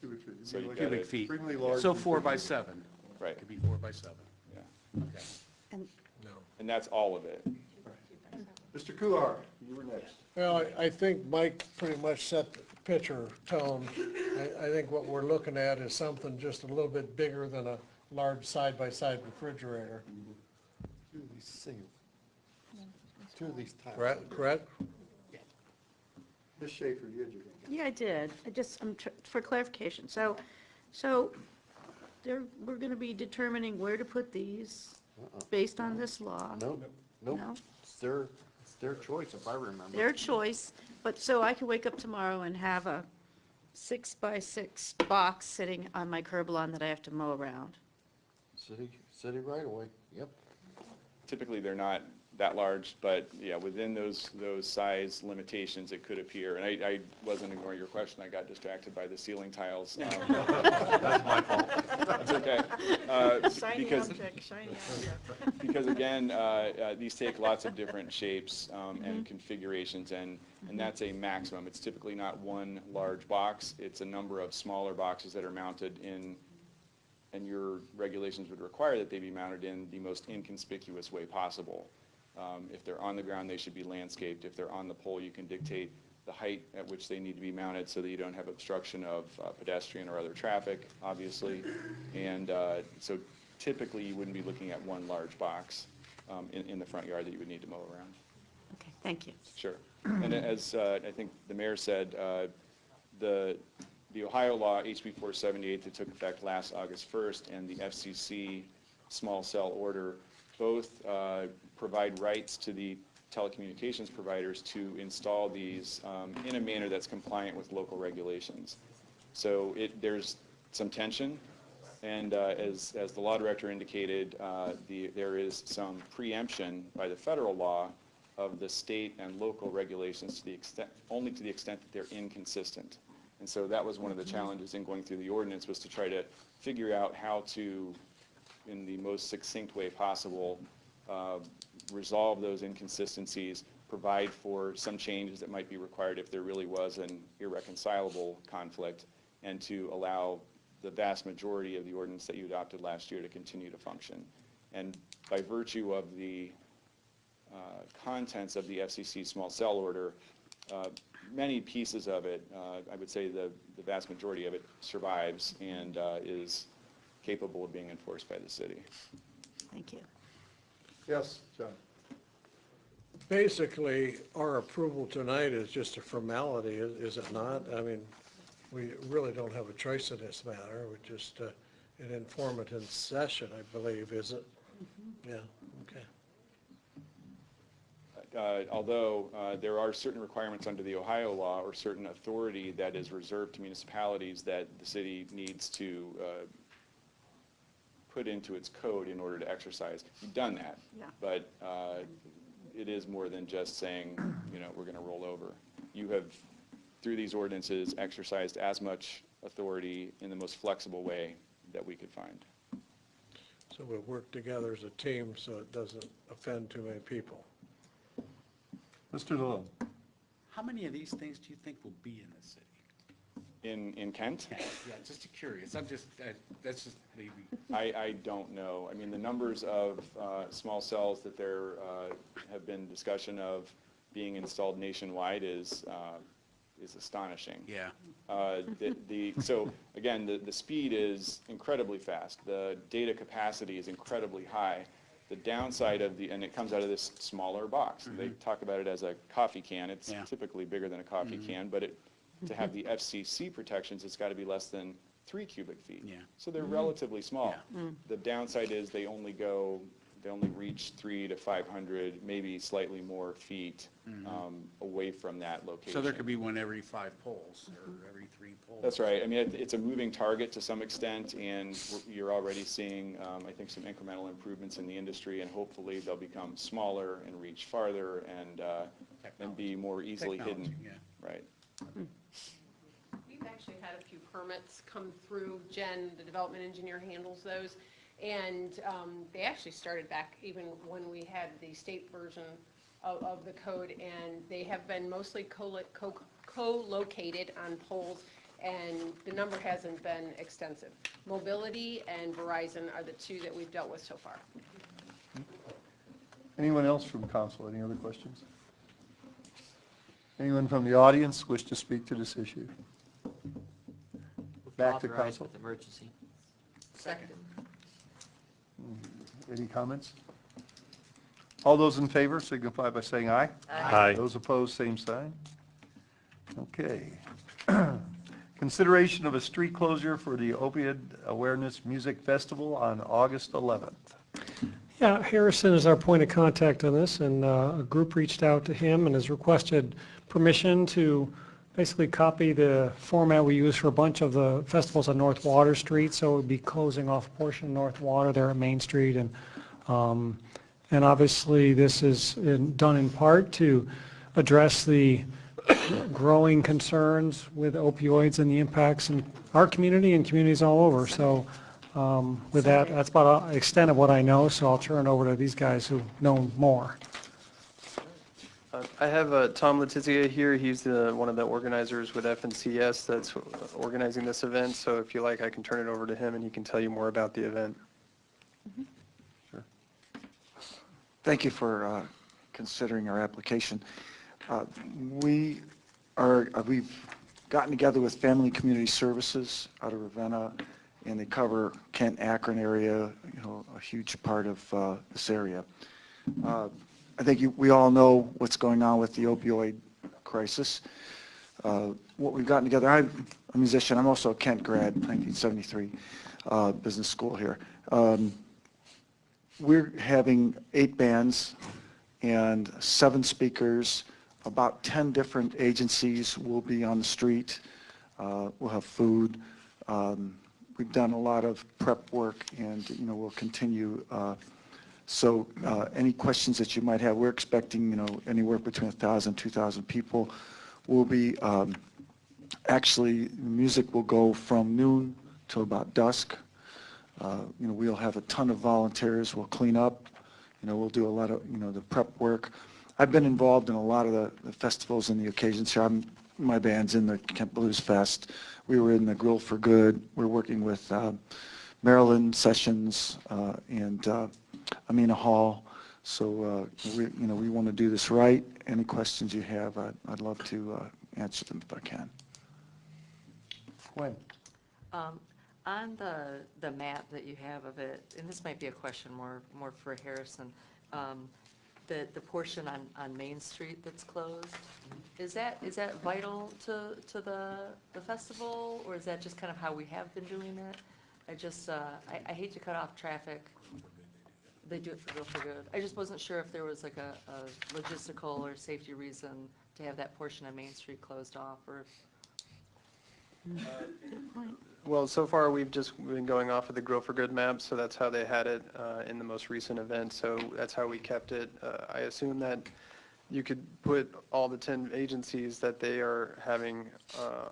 Cubic feet. So you've got Cubic it- feet. Extremely large. So 4 by 7. Right. Could be 4 by 7. Yeah. Okay. And that's all of it. Mr. Kuhar, you were next. Well, I think Mike pretty much set the picture tone. I think what we're looking at is something just a little bit bigger than a large side-by-side refrigerator. Two of these single. Two of these tiles. Correct? Ms. Shaffer, you had your hand. Yeah, I did. For clarification. So we're going to be determining where to put these based on this law. Nope. No? It's their choice, if I remember. Their choice, but so I could wake up tomorrow and have a 6-by-6 box sitting on my curb lawn that I have to mow around. City right away, yep. Typically, they're not that large, but yeah, within those size limitations, it could appear. And I wasn't ignoring your question. I got distracted by the ceiling tiles. That's my fault. That's okay. Shiny Because, object, shiny object. because again, these take lots of different shapes and configurations, and that's a maximum. It's typically not one large box. It's a number of smaller boxes that are mounted in, and your regulations would require that they be mounted in the most inconspicuous way possible. If they're on the ground, they should be landscaped. If they're on the pole, you can dictate the height at which they need to be mounted so that you don't have obstruction of pedestrian or other traffic, obviously. And so typically, you wouldn't be looking at one large box in the front yard that you would need to mow around. Okay, thank you. Sure. And as I think the mayor said, the Ohio law, HB 478, that took effect last August 1st, and the FCC small cell order both provide rights to the telecommunications providers to install these in a manner that's compliant with local regulations. So there's some tension, and as the law director indicated, there is some preemption by the federal law of the state and local regulations to the extent, only to the extent that they're inconsistent. And so that was one of the challenges in going through the ordinance, was to try to figure out how to, in the most succinct way possible, resolve those inconsistencies, provide for some changes that might be required if there really was an irreconcilable conflict, and to allow the vast majority of the ordinance that you adopted last year to continue to function. And by virtue of the contents of the FCC small cell order, many pieces of it, I would say the vast majority of it, survives and is capable of being enforced by the city. Thank you. Yes, John. Basically, our approval tonight is just a formality, is it not? I mean, we really don't have a choice in this matter. We're just an informative session, I believe, is it? Yeah, okay. Although there are certain requirements under the Ohio law, or certain authority that is reserved to municipalities that the city needs to put into its code in order to exercise. You've done that, Yeah. but it is more than just saying, we're going to roll over. You have, through these ordinances, exercised as much authority in the most flexible way that we could find. So we'll work together as a team so it doesn't offend too many people. Mr. DeLeone. How many of these things do you think will be in the city? In Kent? Yeah, just curious. I'm just, that's just maybe. I don't know. I mean, the numbers of small cells that there have been discussion of being installed nationwide is astonishing. Yeah. So again, the speed is incredibly fast. The data capacity is incredibly high. The downside of and it comes out of this smaller box. Mm-hmm. They talk about it as a coffee can. It's Yeah. typically bigger than a coffee Mm-hmm. can, but to have the FCC protections, it's got to be less than 3 cubic feet. Yeah. So they're relatively small. Yeah. The downside is they only reach 300 to 500, maybe slightly more feet away from that location. So there could be one every 5 poles or every 3 poles. That's right. I mean, it's a moving target to some extent, and you're already seeing, I think, some incremental improvements in the industry, and hopefully they'll become smaller and reach farther and be more easily hidden. Yeah. Right. We've actually had a few permits come through. Jen, the development engineer, handles those. And they actually started back even when we had the state version of the code, and they have been mostly co-located on poles, and the number hasn't been extensive. Mobility and Verizon are the two that we've dealt with so far. Anyone else from council? Any other questions? Anyone from the audience wish to speak to this issue? Back to Authorize council. with emergency. Second. Any comments? All those in favor signify by saying aye. Aye. Those opposed, same sign. Okay. Consideration of a street closure for the Opioid Awareness Music Festival on August 11th. Yeah, Harrison is our point of contact on this, and a group reached out to him and has requested permission to basically copy the format we use for a bunch of the festivals on North Water Street, so it would be closing off a portion of North Water there at Main Street, and obviously this is done in part to address the growing concerns with opioids and the impacts in our community and communities all over. So with that, that's about the extent of what I know, so I'll turn it over to these guys who know more. I have Tom Letizia here. He's one of the organizers with FNCS that's organizing this event. So if you like, I can turn it over to him and he can tell you more about the event. Thank you for considering our application. We've gotten together with Family Community Services out of Ravenna, and they cover Kent, Akron area, a huge part of this area. I think we all know what's going on with the opioid crisis. What we've gotten together, I'm a musician, I'm also a Kent grad, 1973, business school here. We're having 8 bands and 7 speakers, about 10 different agencies will be on the street. We'll have food. We've done a lot of prep work, and we'll continue So any questions that you might have, we're expecting, anywhere between 1,000, 2,000 people. We'll be, actually, music will go from noon till about dusk. We'll have a ton of volunteers. We'll clean up. We'll do a lot of, the prep work. I've been involved in a lot of the festivals and the occasions here. My band's in the Kent Blues Fest. We were in the Grill for Good. We're working with Maryland Sessions and Amina Hall. So we want to do this right. Any questions you have, I'd love to answer them if I can. Gwen? On the map that you have of it, and this might be a question more for Harrison, the portion on Main Street that's closed, is that vital to the festival, or is that just kind of how we have been doing it? I hate to cut off traffic. They do it for Real for Good. I just wasn't sure if there was like a logistical or safety reason to have that portion of Main Street closed off, or Good point. Well, so far, we've just been going off of the Grow for Good map, so that's how they had it in the most recent event, so that's how we kept it. I assume that you could put all the 10 agencies that they are having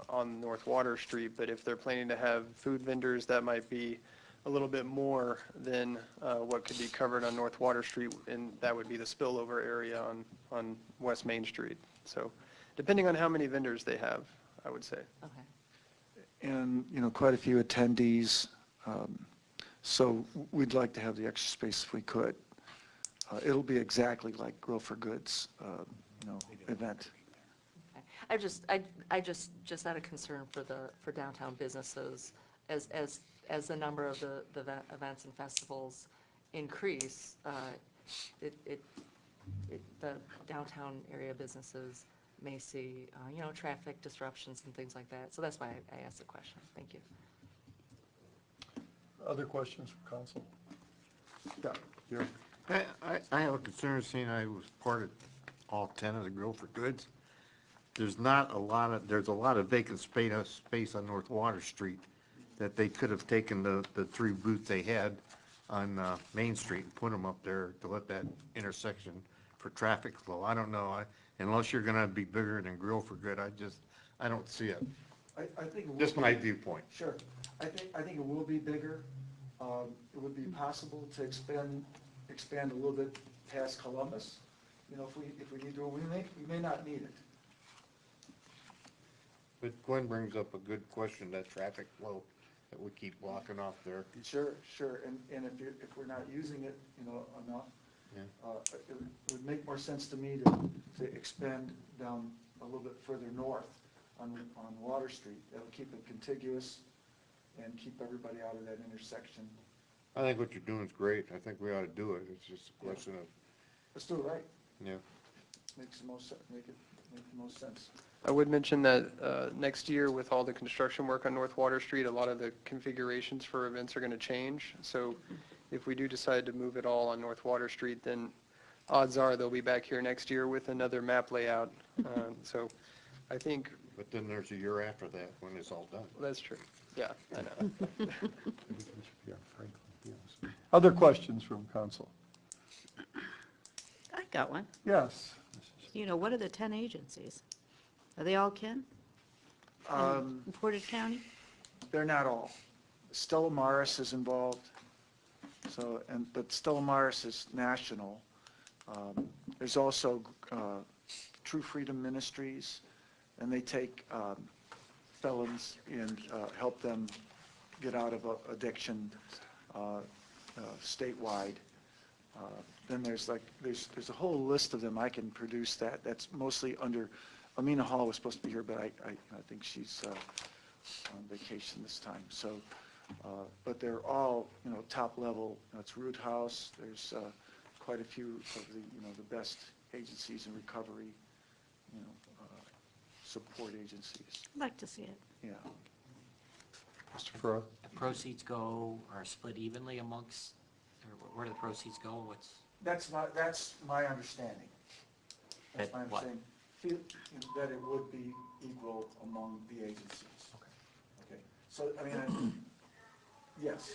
on North Water Street, but if they're planning to have food vendors, that might be a little bit more than what could be covered on North Water Street, and that would be the spillover area on West Main Street. So depending on how many vendors they have, I would say. okay. And, quite a few attendees. So we'd like to have the extra space if we could. It'll be exactly like Grill for Goods, event. I just out of concern for downtown businesses, as the number of the events and festivals increase, the downtown area businesses may see, traffic disruptions and things like that. So that's why I asked the question. Thank you. Other questions from council? Yeah, I have a concern, seeing I was part of all 10 of the Grill for Goods. There's a lot of vacant space on North Water Street that they could have taken the 3 booths they had on Main Street and put them up there to let that intersection for traffic flow. I don't know, unless you're gonna be bigger than Grill for Good, I don't see it. I think it will Just be- my viewpoint. Sure. I think it will be bigger. It would be possible to expand a little bit past Columbus. If we need to, we may not need it. But Gwen brings up a good question, that traffic flow that we keep blocking off there. Sure. And if we're not using it, enough, Yeah. It would make more sense to me to expand down a little bit further north on Water Street. That'll keep it contiguous and keep everybody out of that intersection. I think what you're doing is great. I think we ought to do it. It's just a question of, Let's do it right. yeah. Make the most sense. I would mention that next year, with all the construction work on North Water Street, a lot of the configurations for events are going to change. So if we do decide to move it all on North Water Street, then odds are they'll be back here next year with another map layout. So I think. But then there's a year after that when it's all done. That's true. Yeah, I know. Yeah, Franklin, yes. Other questions from council? I got one. Yes. What are the 10 agencies? Are they all Ken? In Portage County? They're not all. Stella Maris is involved. But Stella Maris is national. There's also True Freedom Ministries, and they take felons and help them get out of addiction statewide. Then there's a whole list of them. I can produce that. That's mostly under, Amina Hall was supposed to be here, but I think she's on vacation this time. So, but they're all, top level. It's Root House. There's quite a few of the best agencies in recovery, support agencies. I'd like to see it. Yeah. Mr. Ferrara? The proceeds are split evenly amongst, or where do the proceeds go? That's my understanding. That's my What? understanding. That it would be equal among the agencies. Okay. So, yes.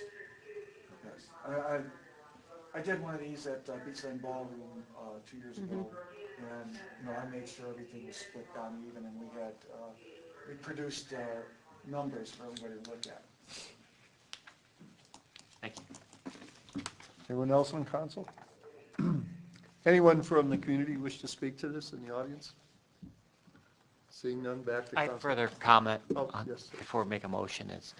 I did one of these at Beachland Ballroom 2 years ago, and, I made sure everything was split down even, and we produced numbers for everybody to look at. Thank you. Anyone else on council? Anyone from the community wish to speak to this in the audience? Seeing none, back to I council. have further comment Oh, on, yes, sir. before we make a motion is,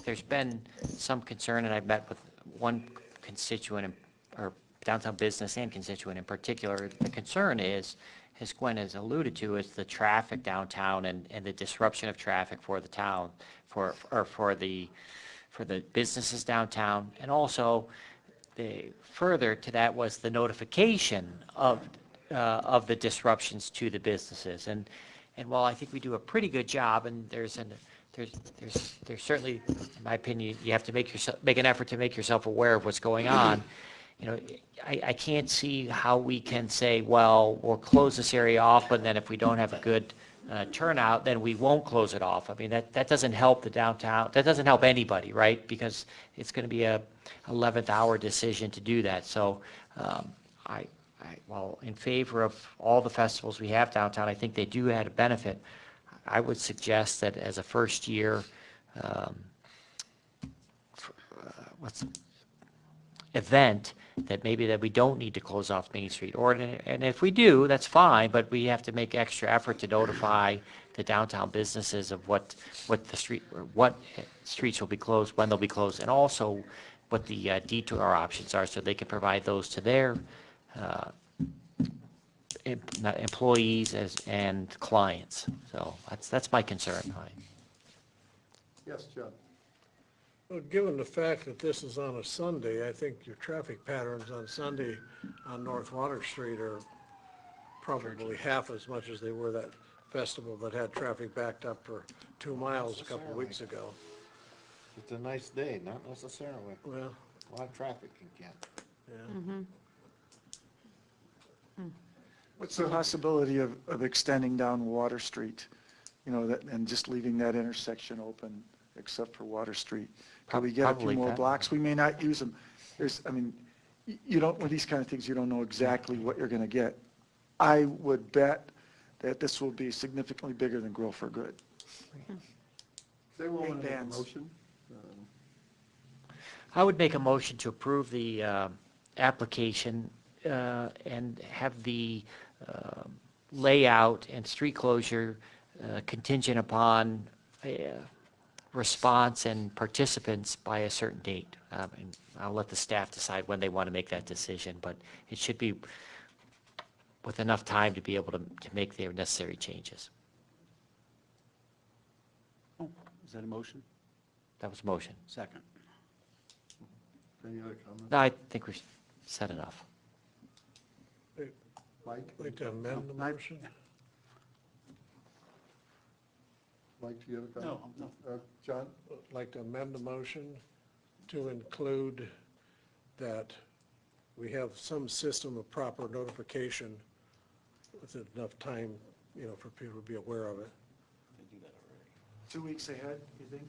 there's been some concern, and I've met with one constituent, or downtown business and constituent in particular. The concern is, as Gwen has alluded to, is the traffic downtown and the disruption of traffic for the town, for the businesses downtown, and also further to that was the notification of the disruptions to the businesses. And while I think we do a pretty good job, and there's certainly, in my opinion, you have to make an effort to make yourself aware of what's going on. I can't see how we can say, well, we'll close this area off, but then if we don't have a good turnout, then we won't close it off. I mean, that doesn't help the downtown. That doesn't help anybody, right? Because it's going to be a 11th hour decision to do that. So while in favor of all the festivals we have downtown, I think they do add a benefit. I would suggest that as a first year event, that maybe that we don't need to close off Main Street. And if we do, that's fine, but we have to make extra effort to notify the downtown businesses of what streets will be closed, when they'll be closed, and also what the detour options are, so they can provide those to their employees and clients. So that's my concern. Yes, John. Well, given the fact that this is on a Sunday, I think your traffic patterns on Sunday on North Water Street are probably half as much as they were that festival that had traffic backed up for 2 miles a couple of weeks ago. It's a nice day, not necessarily. Well, a lot of traffic in Kent. Yeah. What's the possibility of extending down Water Street, and just leaving that intersection open except for Water Street? Could we get a few more blocks? We may not use them. You don't, with these kind of things, you don't know exactly what you're going to get. I would bet that this will be significantly bigger than Grow for Good. They will Big make a bands. motion. I would make a motion to approve the application and have the layout and street closure contingent upon response and participants by a certain date. And I'll let the staff decide when they want to make that decision, but it should be with enough time to be able to make the necessary changes. Oh, is that a motion? That was a motion. Second. Any other comments? No, I think we've said enough. Mike? Like to amend the motion? Mike, do you have a comment? No. John? Like to amend the motion to include that we have some system of proper notification with enough time, for people to be aware of it. 2 weeks ahead, you think?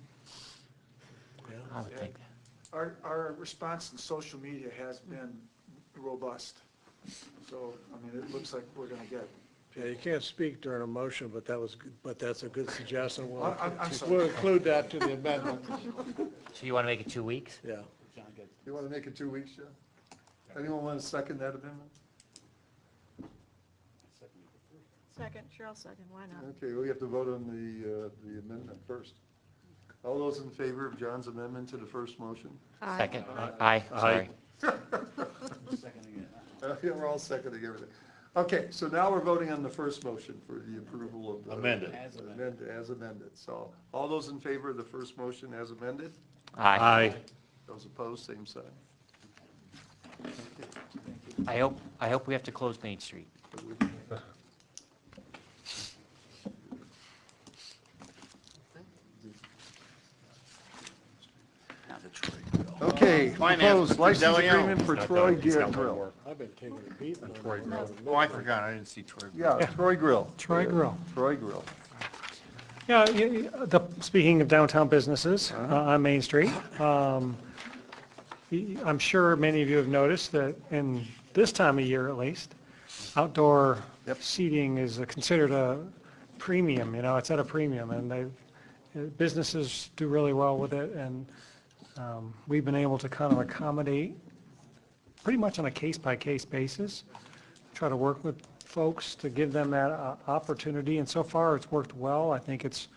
Yeah. I would think that. Our response in social media has been robust. So, it looks like we're going to get. Yeah, you can't speak during a motion, but that's a good suggestion. I'm sorry. We'll include that to the amendment. So you want to make it 2 weeks? Yeah. You want to make it 2 weeks, John? Anyone want to second that amendment? Second, sure, I'll second, why not? Okay, we have to vote on the amendment first. All those in favor of John's amendment to the first motion? Aye. Second? Aye, sorry. Yeah, we're all seconding everything. Okay, so now we're voting on the first motion for the approval of the. Amended. As amended. So all those in favor of the first motion as amended? Aye. Those opposed, same sign. I hope we have to close Main Street. Okay, Finance, proposed license DeLeone. agreement for Troy Garret Grill. I've been taking a beat on Troy that. Grill. Oh, I forgot, I didn't see Troy. Yeah, Troy Grill. Troy Grill. Troy Grill. Yeah, speaking of downtown businesses on Main Street, I'm sure many of you have noticed that in this time of year at least, outdoor seating is considered a premium, it's at a premium, and businesses do really well with it, and we've been able to kind of accommodate pretty much on a case-by-case basis, try to work with folks to give them that opportunity, and so far it's worked well. I think it's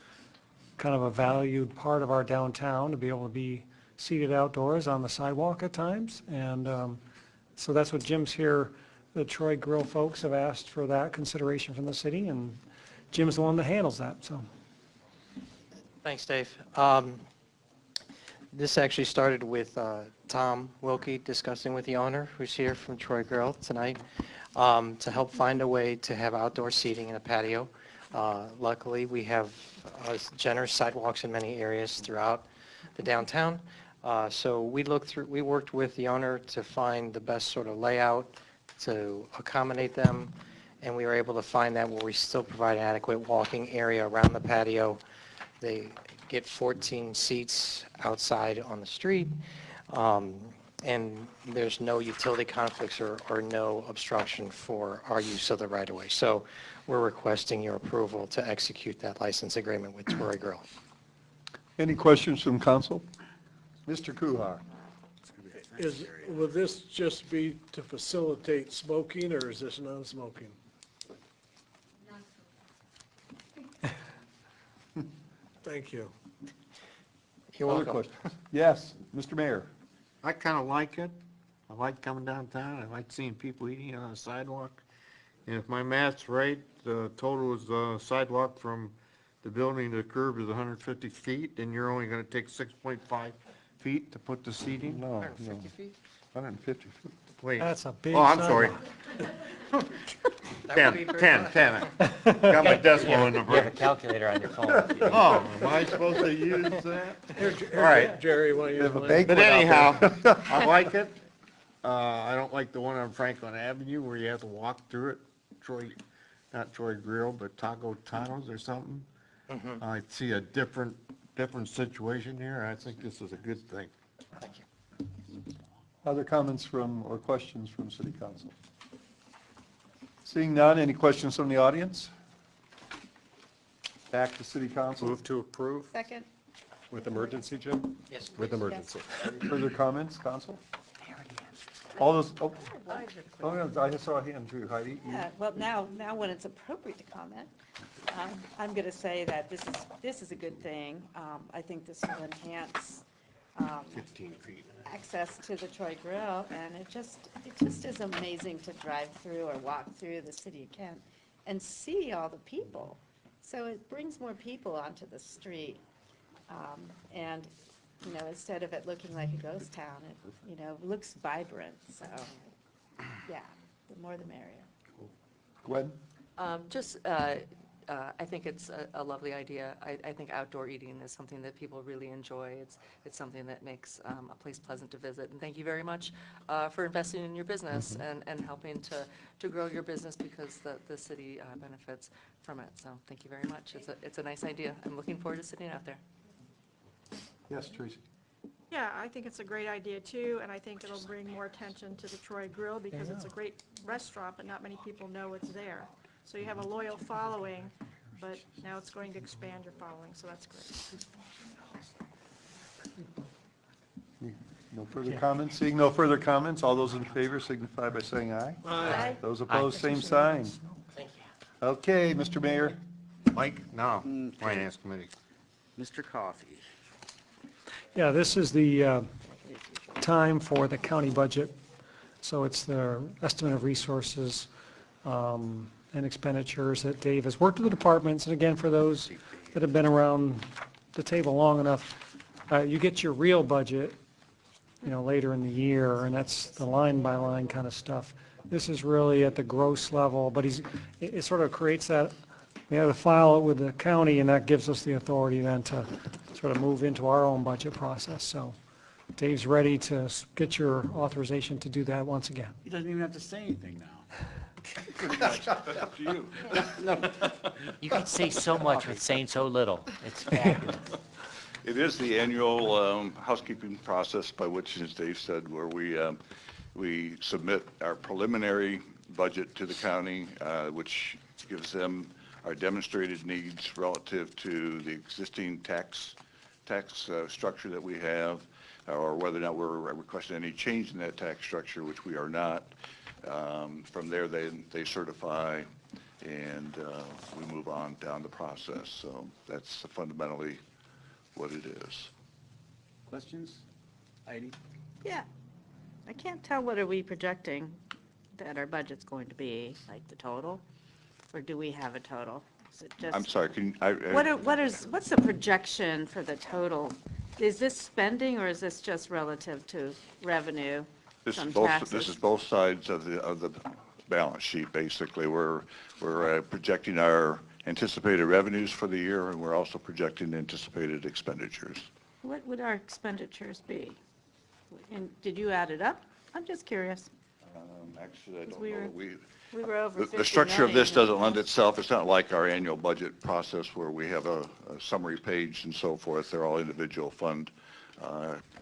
kind of a valued part of our downtown to be able to be seated outdoors on the sidewalk at times, and so that's what Jim's here. The Troy Grill folks have asked for that consideration from the city, and Jim's the one that handles that, so. Thanks, Dave. This actually started with Tom Wilkie discussing with the owner, who's here from Troy Grill tonight, to help find a way to have outdoor seating in a patio. Luckily, we have generous sidewalks in many areas throughout the downtown. So we worked with the owner to find the best sort of layout to accommodate them, and we were able to find that where we still provide an adequate walking area around the patio. They get 14 seats outside on the street, and there's no utility conflicts or no obstruction for our use of the right-of-way. So we're requesting your approval to execute that license agreement with Troy Grill. Any questions from council? Mr. Kuhar. Will this just be to facilitate smoking, or is this non-smoking? Thank you. You're Other welcome. questions? Yes, Mr. Mayor. I kind of like it. I like coming downtown. I like seeing people eating on the sidewalk. And if my math's right, the total is sidewalk from the building to the curb is 150 feet, and you're only going to take 6.5 feet to put the seating? No, 150 feet? 150 feet. Wait. That's a big Oh, I'm sorry. sidewalk. 10. Got my decimal in the You have a brain. calculator on your phone. Oh, am I supposed to use that? Here, All right. Jerry, why don't you? Have a bank But one out anyhow, there. I like it. I don't like the one on Franklin Avenue where you have to walk through it. Not Troy Grill, but Taco Tunnels or something. I see a different situation here. I think this is a good thing. Thank you. Other comments from, or questions from city council? Seeing none, any questions from the audience? Back to city council. Move to approve Second? with emergency, Jim? Yes, With please. emergency. Further comments, council? All those, I just saw a hand too, Heidi. You- Yeah, well, now when it's appropriate to comment, I'm going to say that this is a good thing. I think this will enhance 15 feet. access to the Troy Grill, and it just is amazing to drive through or walk through the city of Kent and see all the people. So it brings more people onto the street, and, instead of it looking like a ghost town, it, looks vibrant, so, yeah, the more the merrier. Gwen? I think it's a lovely idea. I think outdoor eating is something that people really enjoy. It's something that makes a place pleasant to visit. And thank you very much for investing in your business and helping to grow your business because the city benefits from it. So thank you very much. It's a nice idea. I'm looking forward to sitting out there. Yes, Tracy. Yeah, I think it's a great idea too, and I think it'll bring more attention to the Troy Grill because it's a great restaurant, but not many people know it's there. So you have a loyal following, but now it's going to expand your following, so that's great. No further comments? Seeing no further comments, all those in favor signify by saying aye. Aye. Those opposed, same sign. Thank you. Okay, Mr. Mayor. Mike? No. Finance Committee. Mr. Coffey. Yeah, this is the time for the county budget. So it's the estimate of resources and expenditures that Dave has worked with the departments. And again, for those that have been around the table long enough, you get your real budget, later in the year, and that's the line-by-line kind of stuff. This is really at the gross level, but it sort of creates that, we have to file it with the county, and that gives us the authority then to sort of move into our own budget process. So Dave's ready to get your authorization to do that once again. He doesn't even have to say anything now. Up to you. You can say so much with saying so little. It's fabulous. It is the annual housekeeping process by which, as Dave said, where we submit our preliminary budget to the county, which gives them our demonstrated needs relative to the existing tax structure that we have, or whether or not we're requesting any change in that tax structure, which we are not. From there, they certify, and we move on down the process. So that's fundamentally what it is. Questions? Heidi? Yeah. I can't tell what are we projecting that our budget's going to be, like the total? Or do we have a total? Is it just? I'm sorry, What's the projection for the total? Is this spending or is this just relative to revenue from taxes? This is both sides of the balance sheet, basically. We're projecting our anticipated revenues for the year, and we're also projecting anticipated expenditures. What would our expenditures be? And did you add it up? I'm just curious. Actually, I don't We know. were- We were over 50 The structure of this million. doesn't lend itself, it's not like our annual budget process where we have a summary page and so forth. They're all individual fund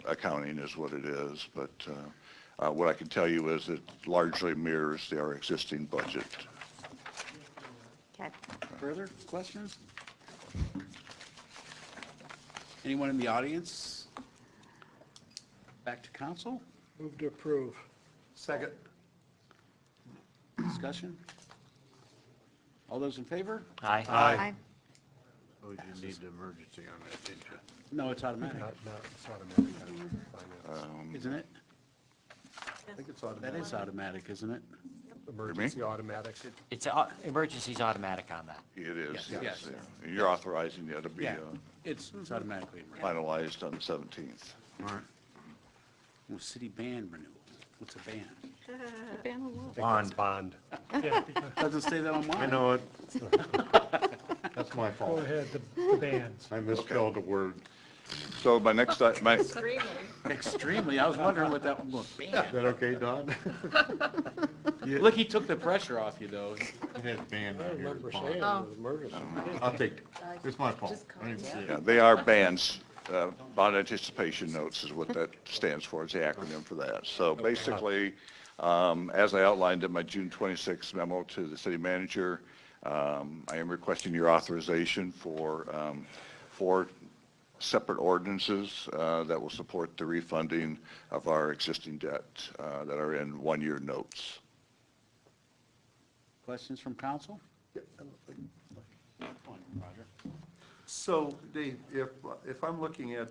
accounting is what it is. But what I can tell you is it largely mirrors our existing budget. Okay. Further questions? Anyone in the audience? Back to council? Move to approve. Second. Discussion? All those in favor? Aye. Aye. Oh, you need the emergency on that, didn't you? No, it's automatic. It's automatic. Isn't it? I think it's That automatic. is automatic, isn't it? Emergency automatic. It's, emergency's automatic on that. It is, Yes. yes. And you're authorizing it to be Yeah, it's automatically. finalized on the 17th. All right. Well, city band renewal. What's a band? Bond. Bond. Doesn't say that on mine. I know it. That's my Go fault. ahead, the bands. I misspelled a word. So my next, Extremely. I was wondering what that one was. Is that okay, Don? Look, he took the pressure off you, though. It has band I on here. remember Bond. saying it was emergency. I'll take it. It's my fault. I didn't see yeah, it. they are bands. Bond anticipation notes is what that stands for. It's the acronym for that. So basically, as I outlined in my June 26th memo to the city manager, I am requesting your authorization for 4 separate ordinances that will support the refunding of our existing debt that are in one-year notes. Questions from council? So, Dave, if I'm looking at,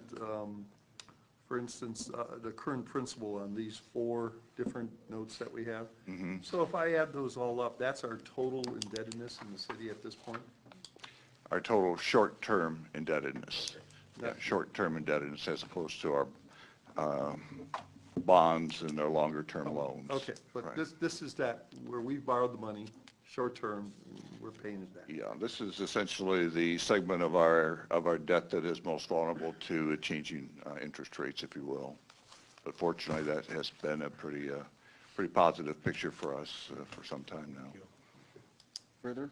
for instance, the current principal on these 4 different notes that we have, so if I add those all up, that's our total indebtedness in the city at this point? Our total short-term indebtedness. Yeah, short-term indebtedness as opposed to our bonds and our longer-term loans. Okay, but Right. this is that, where we borrowed the money, short-term, we're paying it back. Yeah, this is essentially the segment of our debt that is most vulnerable to changing interest rates, if you will. But fortunately, that has been a pretty positive picture for us for some time now. Further?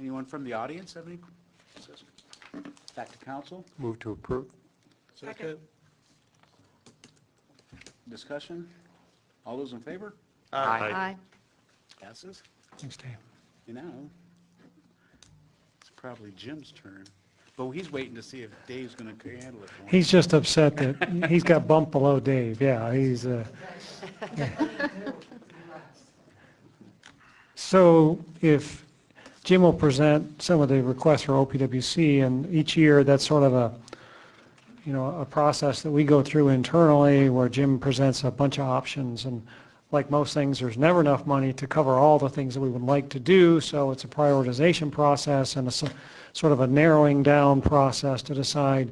Anyone from the audience have any? Back to council? Move to approve. Second. Discussion? All those in favor? Aye. Passes? Thanks, Dave. You know, it's probably Jim's turn. But he's waiting to see if Dave's going to handle it for him. He's just upset that he's got bumped below Dave. Yeah, he's, So if Jim will present some of the requests for OPWC, and each year that's sort of a process that we go through internally where Jim presents a bunch of options, and like most things, there's never enough money to cover all the things that we would like to do, so it's a prioritization process and a sort of a narrowing down process to decide,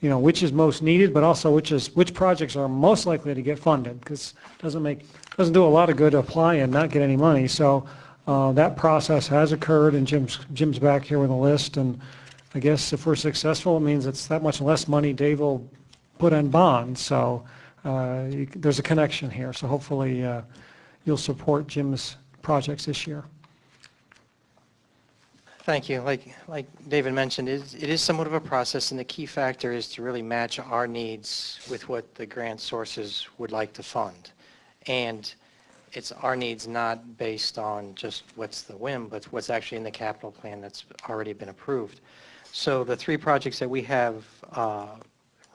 which is most needed, but also which projects are most likely to get funded, because it doesn't do a lot of good to apply and not get any money. So that process has occurred, and Jim's back here with a list, and I guess if we're successful, it means it's that much less money Dave will put on bonds. So there's a connection here. So hopefully you'll support Jim's projects this year. Thank you. Like David mentioned, it is somewhat of a process, and the key factor is to really match our needs with what the grant sources would like to fund. And it's our needs not based on just what's the whim, but what's actually in the capital plan that's already been approved. So the 3 projects that we have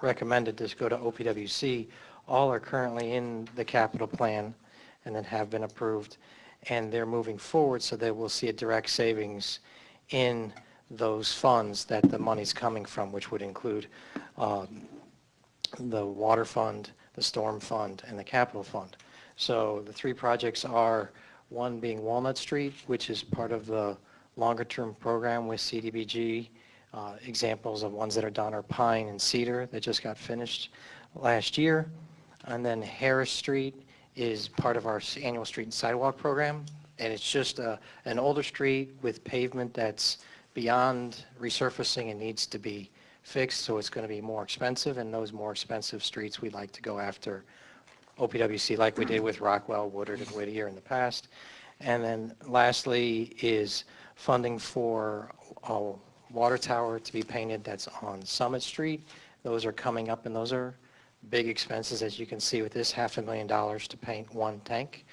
recommended to go to OPWC, all are currently in the capital plan and then have been approved, and they're moving forward so that we'll see a direct savings in those funds that the money's coming from, which would include the water fund, the storm fund, and the capital fund. So the 3 projects are, one being Walnut Street, which is part of the longer-term program with CDBG. Examples of ones that are done are Pine and Cedar that just got finished last year. And then Harris Street is part of our annual street and sidewalk program. And it's just an older street with pavement that's beyond resurfacing and needs to be fixed, so it's going to be more expensive, and those more expensive streets we'd like to go after OPWC like we did with Rockwell, Woodard, and Whittier in the past. And then lastly is funding for a water tower to be painted that's on Summit Street. Those are coming up, and those are big expenses, as you can see with this, $500,000 to paint 1 tank.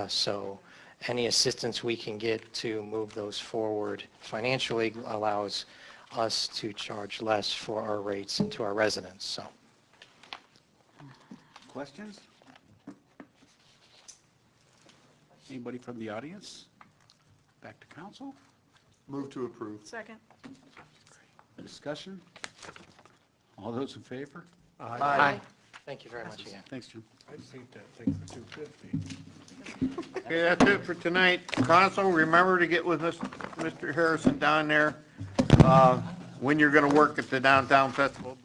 So any assistance we can get to move those forward financially allows us to charge less for our rates and to our residents. So, Questions? Anybody from the audience? Back to council. Move to approve. Second. Discussion? All those in favor? Aye. Thank you very much again. Thanks, Jim. I'd seen that thing for 250. Okay, that's it for tonight. Council, remember to get with Mr. Harrison down there when you're going to work at the downtown festival booth.